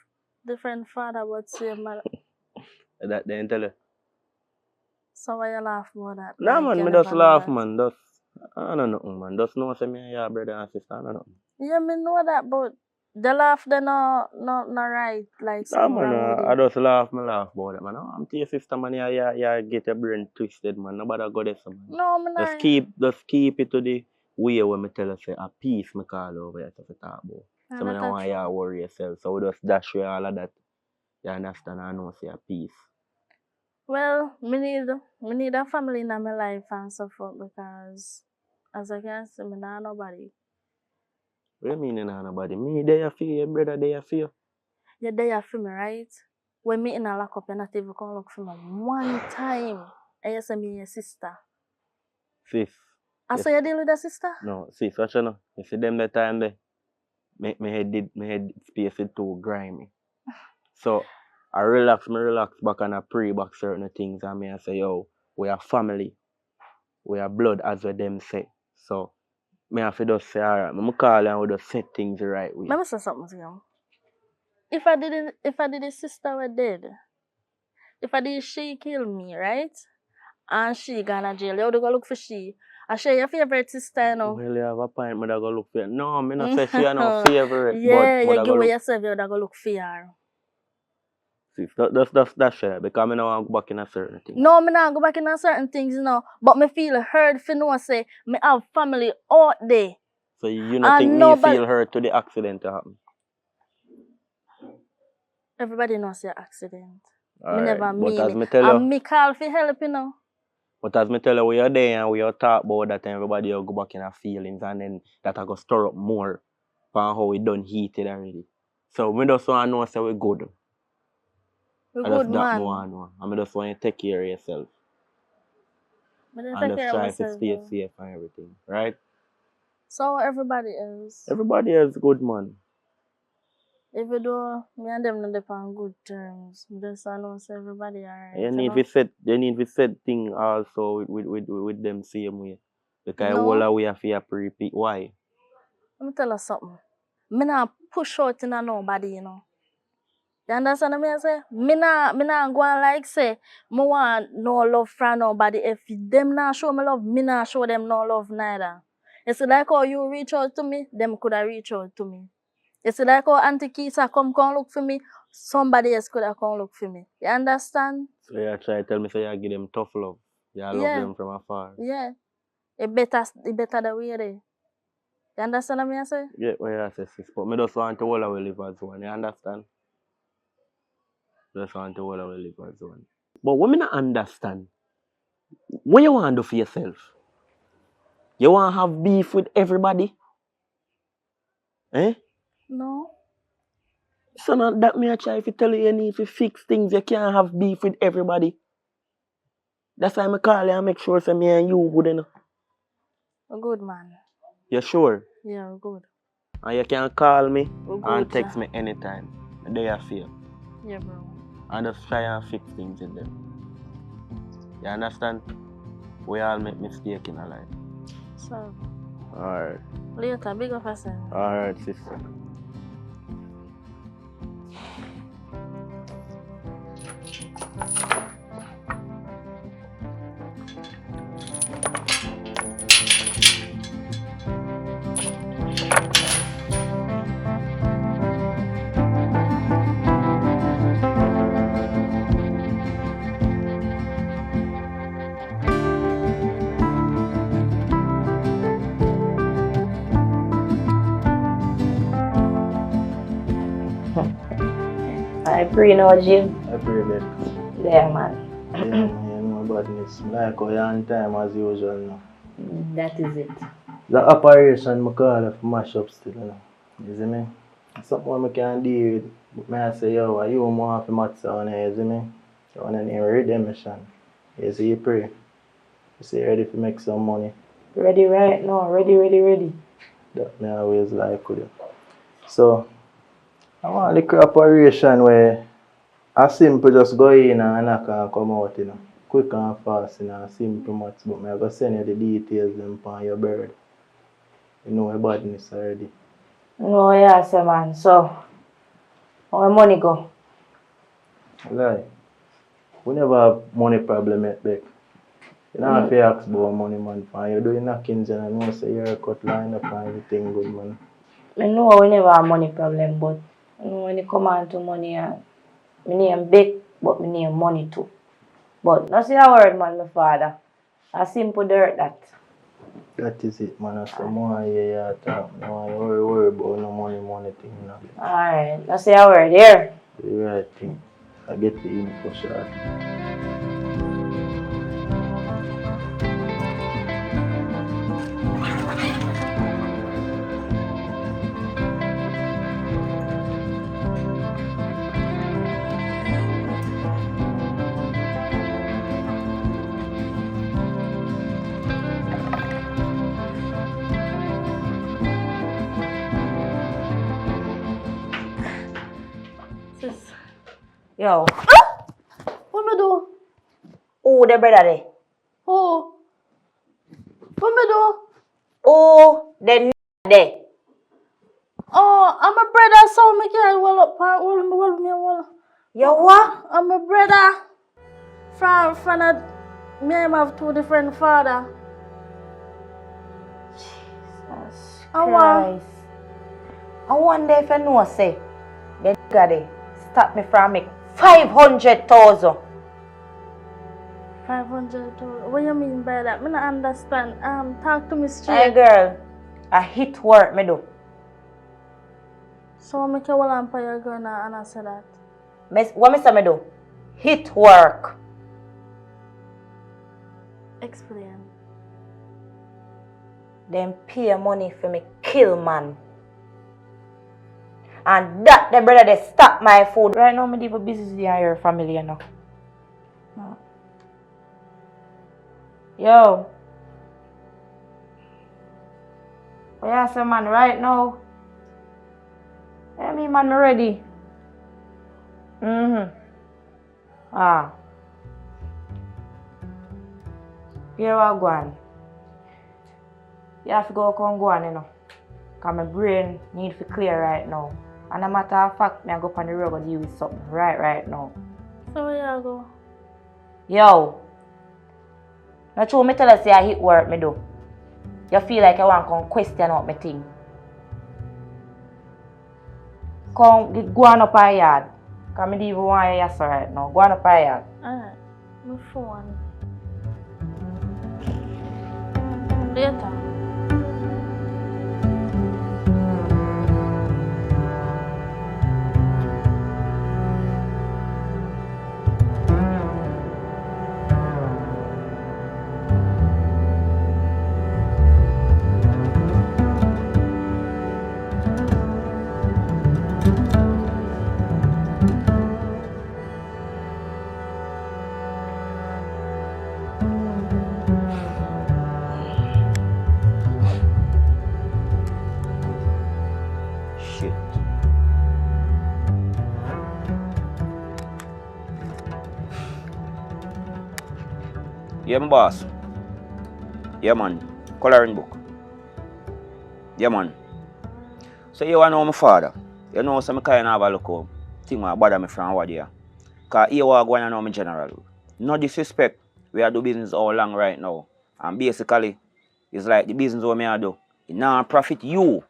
different father but same mother. That they tell you. So why you laugh about that? Nah, Like man, you me never just know laugh, that? man. Just, I don't know, man. Just know say me and your brother and sister, I don't know. Yeah, me know that, but the laugh they no right, like Nah, something man, wrong with I it. just laugh about it, man. Oh, I'm to your sister, man. Yeah, get your brain twisted, man. Nobody go there, so, man. No, me Just not. keep it to the way where me tell you, say, a peace me call over here to talk about. So, And me that don't want you to worry yourself. So, we just dash you all of that. You understand? I know, say, a peace. Well, me need a family in my life and so forth because as I can see, me not nobody. What you mean, you know, nobody? Me there for you, brother, there for you. You're there for me, right? When me in a lock up, you're not even come look for me one time. And you say me your sister. Sis. I Yes. saw you deal with a sister? No, sis, watch you know. You see them that time there, my head space it too grimy. So I relax back and I pray back certain things and me I say, yo, we are family. We are blood as what them say. So me have to just say, alright, I'm call and we just set things the right way. Let me say something to you. If I did a sister were dead, if I did she kill me, right? And she gonna jail, you would go look for she. I share your favorite sister, you know. Well, you have a point, mother go look for it. No, me not say she are no favorite, Yeah, but you mother give go away look. yourself, you would go look for her. Sis, that's share because me now want to go back in a certain thing. No, me not go back in on certain things, you know. But me feel hurt for no say me have family out there. So you not And think me nobody, feel hurt to the accident to happen? everybody knows your accident. Me Alright, never but mean as it. me tell you, And me call for help, you know. but as me tell you, we are there and we are talk about that and everybody will go back in our feelings and then that I go stir up more for how we done heated already. So we just want to know say we good. We I good just that man. more and know. I just want you to take care of yourself Me don't and take just care of try to myself. stay Though. safe and everything. Right? So everybody else. Everybody else good, man. Even though me and them not dey on good terms, me just know say everybody alright. You need to set thing also with them same way. Because all the way have to repeat. Why? Let me tell you something. Me not push out in nobody, you know. You understand what I say? Me nah go on like say, me want no love from nobody. If them not show me love, me not show them no love neither. You see like how you reach out to me, them coulda reach out to me. You see like how Auntie Kisa come look for me, somebody else coulda come look for me. You understand? So you try to tell me say you give them tough love. You love Yeah. them from afar. Yeah. It better the way there. You understand what I say? Yeah, what you say, sis. But me just want to hold away live as one, you understand? Just want to hold away live as one. But what me not understand, what you want to do for yourself? You want to have beef with everybody? Eh? No. So not that me I try to tell you need to fix things. You can't have beef with everybody. That's why I call you and make sure say me and you good enough. We're good, man. You sure? Yeah, we're good. And you can call me We're and good, text yeah. me anytime. The day I feel. Yeah, bro. And just try and fix things in them. You understand? We all make mistakes in our life. So, Alright. later, big up yourself. Alright, sister. I pray now, Jim. I pray that. Yeah, man. Yeah, man, you know badness. Like how you on time as usual now. That is it. The operation I call it for mash up still, you know. You see me? Something I can deal with. But I say, yo, you want to match on here, you see me? You want to name redemption. You see, you pray. You say, ready to make some money. Ready right now. Ready. That me always like with you. So, I want the operation where I simple just go in and knock and come out, you know. Quick and fast, you know, simple much. But I'm going to send you the details them on your bird. You know your badness already. No, yeah, sir, man. So, how money go? Lie. We never have money problem yet, Beck. You know if you ask about money, man. When you're doing knockings and I know say your cut line up and everything good, man. I know we never have money problem, but you know, when it come on to money, me name big, but me name money too. But not say a word, man, my father. A simple dirt that. That is it, man. That's the more you talk. No, you worry about no money thing, you know. Alright, not say a word here. The right thing. I get the info shot. Sis, Yo, what me do? who the brother there? Who? What me do? Who the there? Oh, I'm a brother, so me can't well. Yo, what? I'm a brother. From a me have two different father. Jesus I want. Christ. I wonder if you know, say, the nigga there stop me from make 500,000. 500. What you mean by that? Me not understand. Talk to me Hey straight. girl, I hit work me do. So me can well and pay your girl and I say that. What me say me do? Hit work. Explain. Them pay money for me kill man. And that the brother they stop my food. Right now me deep with business in your family, you know. Yo. Oh yeah, say man, right now. Yeah, me man, me ready. Ah. Here I go on. You have to go on, you know. Because my brain need to clear right now. And a matter of fact, me I go on the road and deal with something right now. So where you go? Yo, not true, me tell you say I hit work me do. You feel like I want to come question out my thing. Come, go on up a yard. Because I don't even want you here right now. Go on up a yard. Alright, my phone. Later. Shit. Yeah, my boss. Yeah, man. Coloring book. Yeah, man. So you want to know my father. You know, some kind of have a look home. Thing will bother me from what here. Because you are going to know me general. No disrespect. We are do business all long right now. And basically, it's like the business what me I do. It not profit you.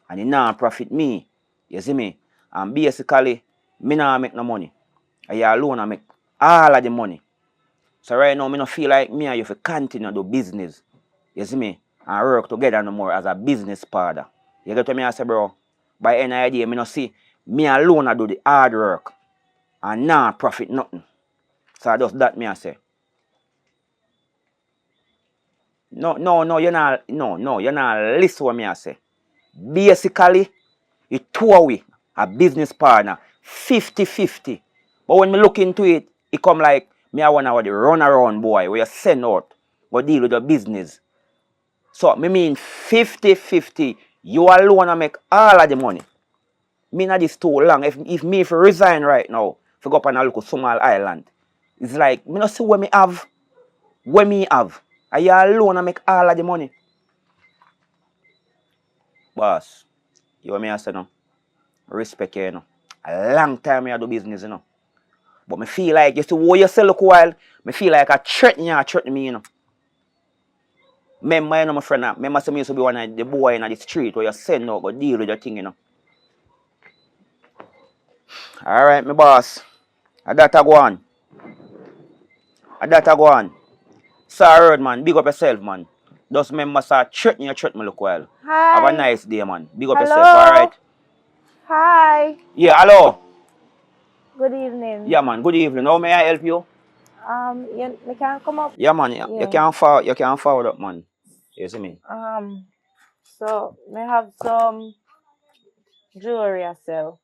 And it not profit me. You see me? And basically, me not make no money. And you alone I make all of the money. So right now, me no feel like me and you to continue to do business. You see me? And work together no more as a business partner. You get what me I say, bro? By any idea, me no see me alone I do the hard work. And not profit nothing. So just that me I say. No, you're not listen to what me I say. Basically, you two away a business partner, 50-50. But when me look into it, it come like me I want to run around boy where you send out, go deal with your business. So me mean 50-50. You alone to make all of the money. Me not this too long. If me resign right now, if I go up on a local small island, it's like me not see what me have. What me have. And you alone to make all of the money. Boss, you want me to say no? Respect you, you know. A long time I do business, you know. But me feel like you see what you sell look while, me feel like a threaten me, you know. Remember, you know, my friend, remember some used to be one of the boy in the street where you send out, go deal with your thing, you know. Alright, my boss. A that go on. Sorry, man. Big up yourself, man. Just remember, sir, threaten me look while. Hi. Have a nice day, man. Big up Hello. yourself, alright? Hi. Yeah, hello. Good evening. Yeah, man. Good evening. How may I help you? You can come up. Yeah, man. Yeah. You can't forward up, man. You see me? So may have some jewelry I sell.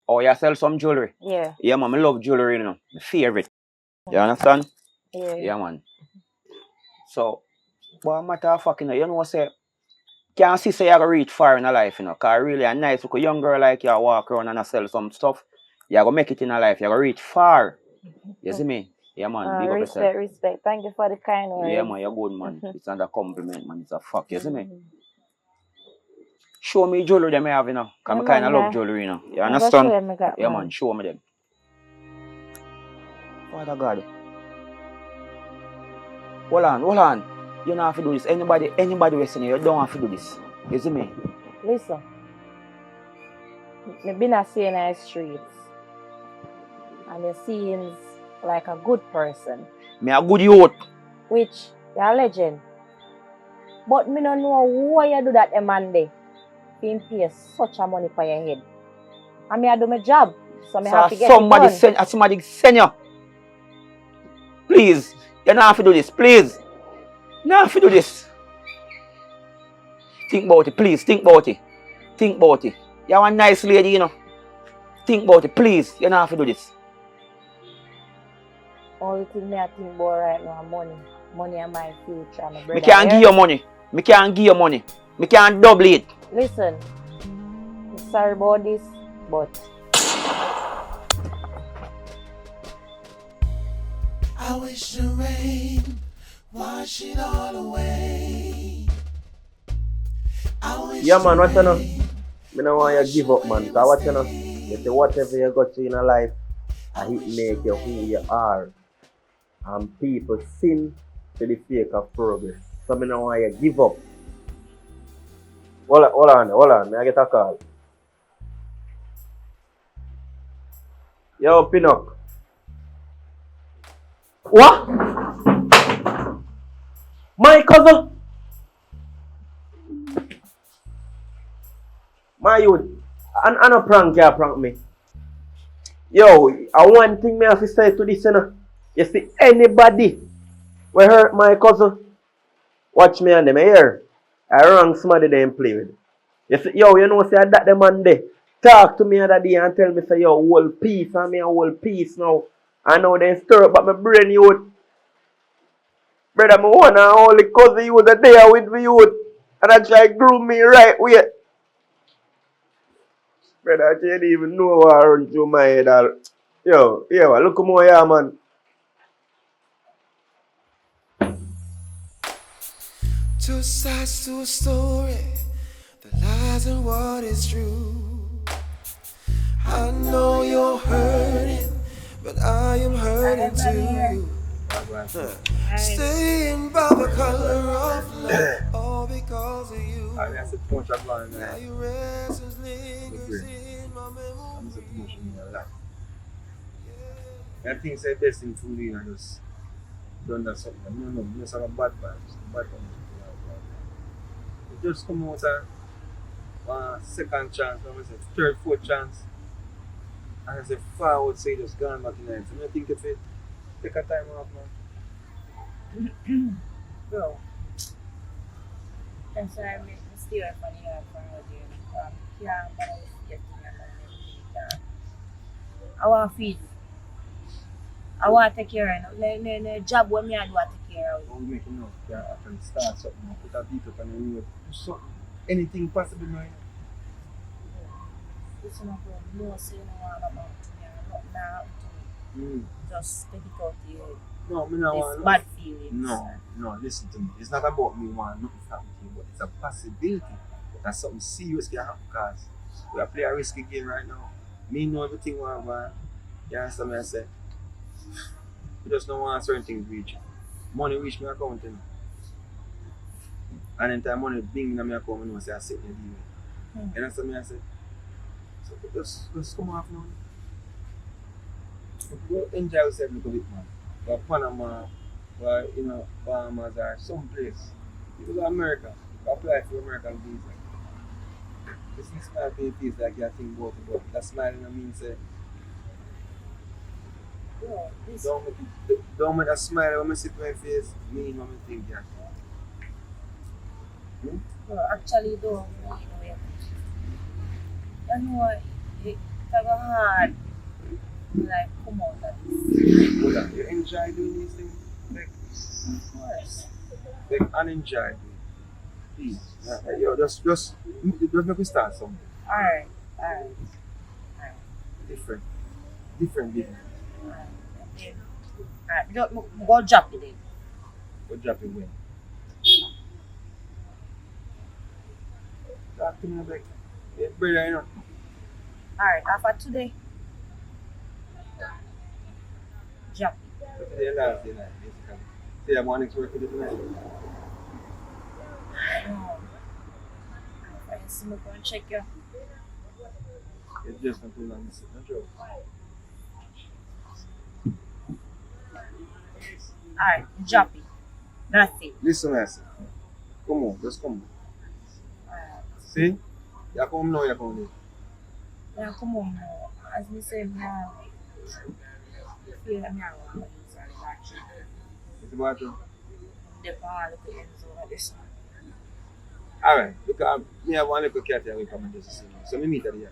Oh, you sell some jewelry? Yeah. Yeah, man. I love jewelry, you know. My favorite. You understand? Yeah. Yeah, man. So, but matter of fact, you know, say, can't see say you go reach far in a life, you know. Because really a nice look, a young girl like you walk around and sell some stuff, you go make it in a life. You go reach far. You see me? Yeah, man. Big up yourself. Respect. Thank you for the kind words. Yeah, man. You're good, man. It's not a compliment, man. It's a fact. You see me? Show me jewelry them I have, you know. Because I kind of love jewelry, you know. You understand? Yeah, man. Show me them. Father God. Hold on. You don't have to do this. Anybody listening, you don't have to do this. You see me? Listen. I've been seeing in the streets. And you seems like a good person. Me a good youth. Which, you're a legend. But me don't know why you do that a Monday. Being pay such a money for your head. And me I do my job. So me have to get somebody it done. somebody send you. Please. You don't have to do this. Please. You don't have to do this. Think about it, please. Think about it. You're a nice lady, you know. Think about it, please. You don't have to do this. Only thing I think about right now is money. Money is my future. My brother. Me can't give you money. Me can't double it. Listen. I'm sorry about this, but I wish the rain wash it all away. I wish Yeah, man, what's the up? rain Me no want you to give up, man. Because what you know, you say whatever you got to in a life, and it make you who you are. And people sin for the sake of progress. So me no want you to give up. Hold on. May I get a call? Yo, Pinnock. What? My cousin? My youth. And a prank can't prank me. Yo, one thing me have to say to this, you know. You see anybody will hurt my cousin, watch me and them here. I wrong somebody they play with. You see, yo, you know, say that the man there talk to me other day and tell me say, yo, whole peace and me a whole peace now. I know they stir up but my brain youth. Brother, my one and only cousin you was a there with me youth. And I try groom me right way. Brother, I can't even know what run through my head. Yo, look at more here, man. Two sides to a story, the lies and what is true. I know you're hurting, but I am hurting too. Staying by the color of love, all because of you. Now your essence lingers in my memory. I think say best thing to do and just done that something. No, just have a bad vibes, bad energy. It just come out a second chance, I say third, fourth chance. And I say forward say just gone back in the end. So I think if it take a time off man. Bro. I'm sorry, I'm still funny for you. Yeah, but I was getting I want to feed. I want to take care of it. No job when me I do take care of it. Don't make enough. You can start something, put a beat up on the road, do something. Anything possible man. Listen up, bro. No, say no one about me. Not now. Just take it out to you. No, me not want bad feelings. No, listen to me. It's not about me wanting nothing to happen to you, but it's a possibility that something serious can happen because we are playing a risky game right now. Me know everything what I want. You understand me I say? We just don't want certain things reach. Money reach my account, you know. And then time money bring in my account, I know say I sit in the deal. You understand me I say? So just come off now. Go enjoy yourself a little bit, man. Go Panama, or Bahamas or someplace. You go to America, you apply for American visa. You see smile for your face like you think about it, but that smiling means say don't make that smile when I see my face mean what I think, yeah. Well, actually, don't you know it's hard like come out of this. Hold on, you enjoy doing these things? Like, Of course. like unenjoy doing. Please. Yo, just make me start something. Alright. Different. Alright. Go drop it then. Go drop it when? Talk to me like, yeah, brother, you know. Alright, after today. Drop it. But today last day night, basically. Say I'm wanting to work with it tonight. No. I see me go and check you. It's just not too long, it's no joke. Alright, drop it. That's it. Listen, I say. Come on, just come on. Alright. See? You come now, you come there. Yeah, come on now. As me say, now. Feel like me I want to use the battery. It's about you. The power look at the ends over this. Alright, because me have one little cat here we come and just see me. So me meet her here.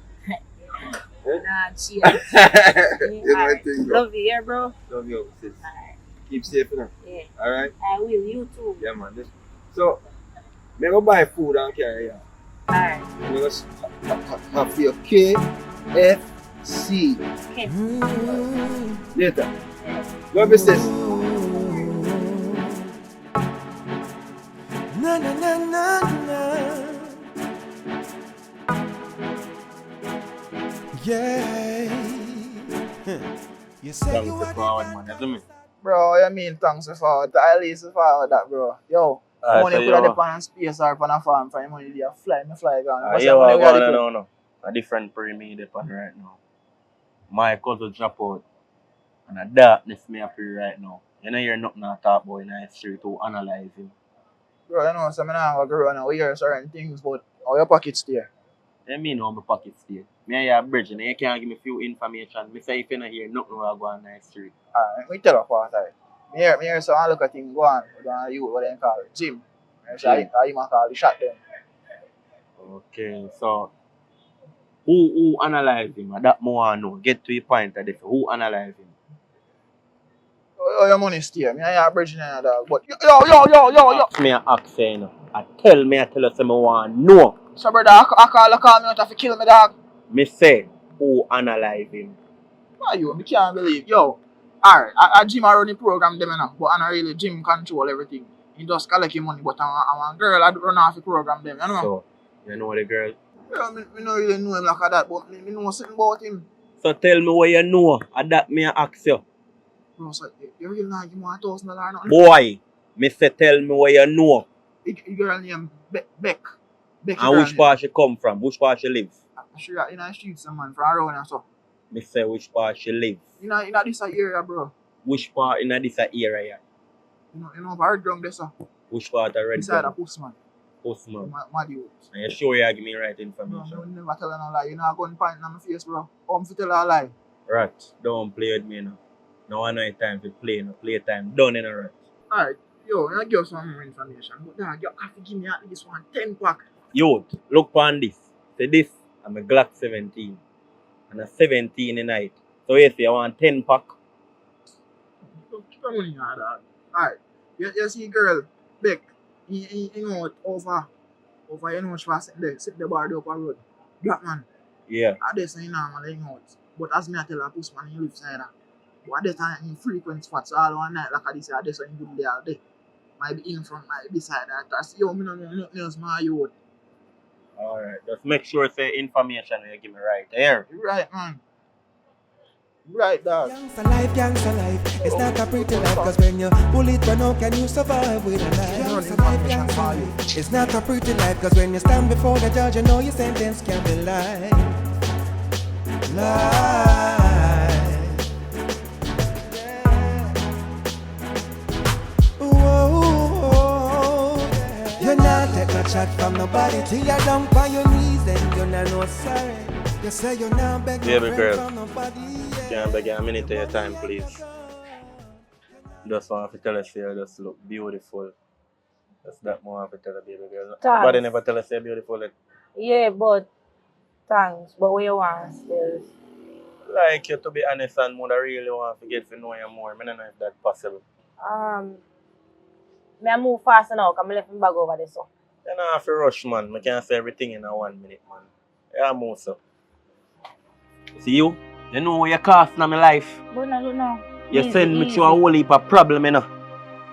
Nah, cheers. You know Alright. what thing go. Love you here, bro. Love you, sis. Alright. Keep safe, you know. Yeah. Alright? I will. You too. Yeah, man. So, me go buy food and carry here. Alright. Me go have for your KFC. Okay. Later. Love you, sis. Na na na na na. You say Thanks you for are forward, the man. You see me? Bro, you mean thanks for at least for that, bro. Yo, Alright, money so could have yo, depend on space or on a farm for your money there. Me fly gone. What's yeah, your money what we are going on the now, no? A different pyramid depend right now. My cousin drop out, and a darkness me appear right now. You know, hear nothing I talk about in the history to analyze him. Bro, you know, so me now go around and we hear certain things, but how your pockets there? You mean how my pocket stay? Me and you are bridge, and you can't give me few information. Me say if you don't hear nothing will go on in the history. Alright, me tell you what I. Me hear so I look at things go on. Go on you what they call it, Jim. Me say Jim. I man call the shot them. Okay, so who analyze him? That more I know. Get to the point of this. Who analyze him? How your money stay? Me and you are bridging and dog. But yo. Ask me a ask you, you know. I tell you say me want know. So brother, I call me out to kill me dog. Me say who analyze him. Why you? Me can't believe. Yo, alright, I Jim are running program them now, but I not really Jim control everything. He just collect him money, but I want girl I run off the program them, you know? So, you know the girl. Yeah, me not really know him like that, but me know something about him. So tell me what you know. And that me a ask you. Bro, so you really not give me $1,000 or nothing? Boy, me say tell me what you know. The girl named Beck. Becky And girl which part she come from? Which part she live? she in the streets, man, from around and so. Me say which part she live. In this area, bro. Which part in this area? You know, hard drunk there, so. Which part of Red Inside a Gun? postman. Postman. Mad you. And you sure you give me right Bro, information? I never tell her no lie. You know, I gun point in my face, bro. Come to tell her a lie. Right. Don't play with me now. No one no time to play. No play time. Done in a right. Alright, yo, I give you some more information. But dog, you have to give me at least 10 pack. Yo, look on this. Say this, I'm a Glock 17. And a 17 in night. So yes, you want 10 pack? Keep your money here, dog. Alright, you see girl, Beck, you know, over, you know, she was sitting the bar there up a road. Black man. Yeah. I just say normally hang out. But as me I tell her, postman, he lives inside her. But at that time, in frequent spots, all one night, like I this, I just say, good day all day. Might be in front, might be beside that. I say, yo, me no know nothing else, my youth. Alright. Just make sure say information you give me right here. You right, man. You right, dog. Gangsta life. It's not a pretty life, cause when you pull it run out, can you survive with a life? Gangsta life. It's not a pretty life, cause when you stand before the judge, you know your sentence can be life. You're not take a shot from nobody till you're down on your knees and you're not no sorry. You say you're not begging Baby girl, from nobody. can I beg you a minute of your time, please? Just want to tell us you just look beautiful. That's that more want to tell a baby girl. Thanks. But they never tell us you're beautiful. Yeah, but thanks. But what you want still? Like you, to be honest, and more, I really want to get to know you more. I don't know if that's possible. Me I move fast now, because I left my bag over there, so. You don't have to rush, man. I can't say everything in a 1 minute, man. Yeah, move, so. See you? You know what you cost in my life. But no. You Easy, send me easy. to a whole heap of problem, you know.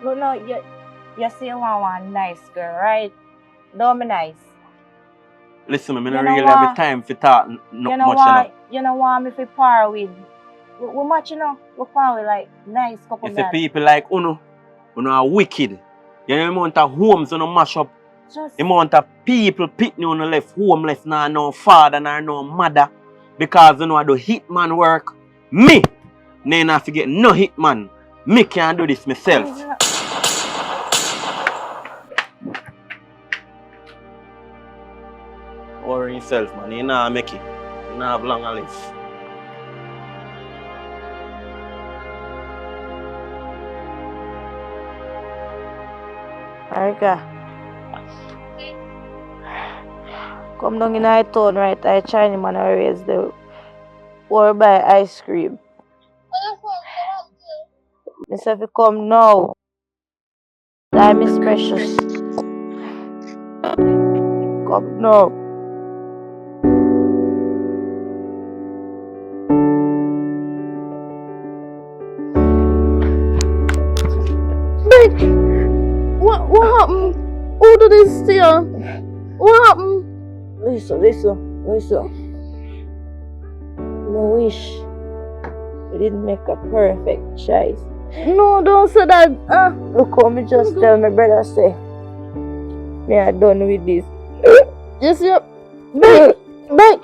But no, you say you want one nice girl, right? Don't be nice. Listen, I You don't know really have what? the time for talk You much, know you what? know. You know what me fi par with? We match, you know? We par with like nice couple You see guys. people like Uno are wicked. You know the amount of homes you mash up. Just The amount of people pitney on the left homeless, now no father, nor no mother. Because you know I do hitman work. Me! Nay not forget no hitman. Me can do this myself. Worry yourself, man. You nah make it. You nah have long a live. Erica. Come down in our town, right? I Chinese man raise the or buy ice cream. Myself you come now. Time is precious. Come now. Beck, what happened? Who did this to you? What happened? Listen. No wish. We didn't make a perfect choice. No, don't say that. Look how me just tell my brother say, me are done with this. Yes, you. Bang.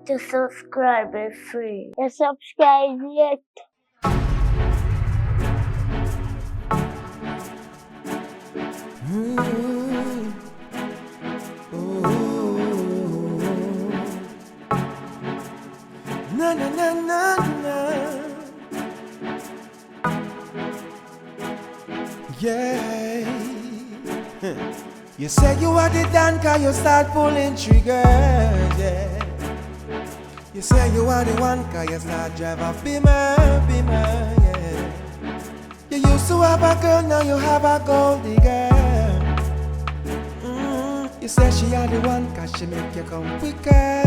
To subscribe is free. You subscribe yet? Na na na na na. Yeah. You say you are the dan 'cause you start pulling triggers, yeah. You say you are the one 'cause you start drive a beamer, yeah. You used to have a girl, now you have a gold digger. You say she are the one 'cause she make you come quicker,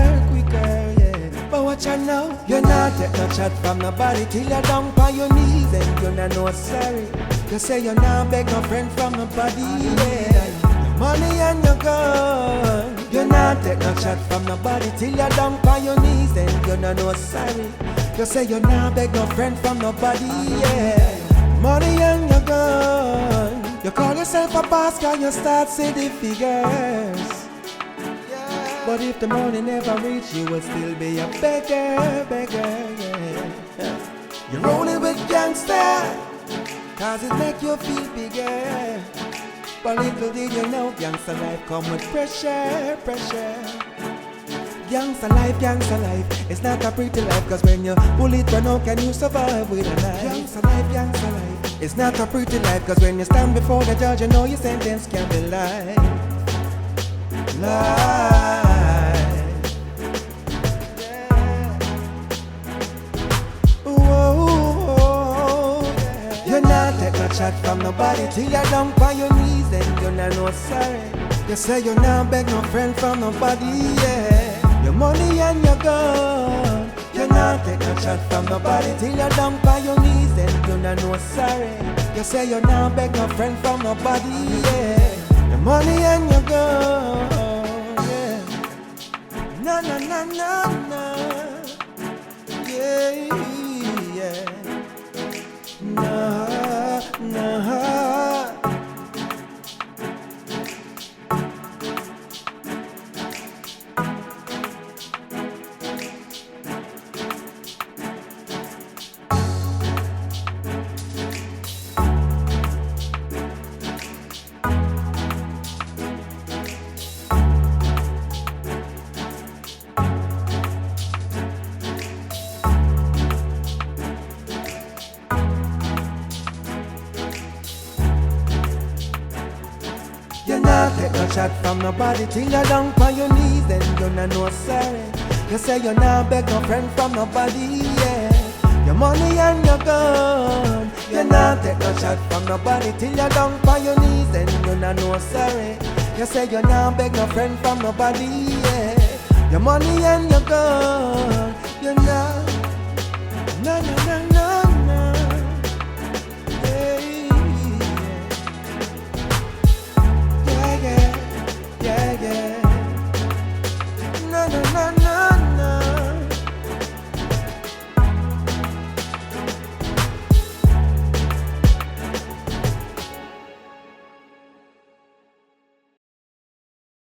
yeah. But watch out now, you're not take no chat from nobody till you're down on your knees and you're not no sorry. You say you're not beg no friend from nobody, yeah. Your money and your gun, you're not take no chat from nobody till you're down on your knees and you're not no sorry. You say you're not beg no friend from nobody, yeah. Money and your gun, you call yourself a boss 'cause you start see the figures. But if the money never reach, you will still be a beggar, yeah. You're rolling with gangster 'cause it make you feel bigger. But little did you know, gangster life come with pressure. Gangster life, it's not a pretty life 'cause when you bullet run out, can you survive with a knife? Gangster life, it's not a pretty life 'cause when you stand before the judge, you know your sentence can be life. You're not take no chat from nobody till you're down on your knees and you're not no sorry. You say you're not beg no friend from nobody, yeah. Your money and your gun, you're not take no chat from nobody till you're down on your knees and you're not no sorry. You say you're not beg no friend from nobody, yeah. Your money and your gun, yeah. Na na na na na, yeah. Nah. Take no chat from nobody till you're down on your knees and you're not no sorry. You say you're not beg no friend from nobody, yeah. Your money and your gun, you're not take no chat from nobody till you're down on your knees and you're not no sorry. You say you're not beg no friend from nobody, yeah. Your money and your gun, you're not, na na na.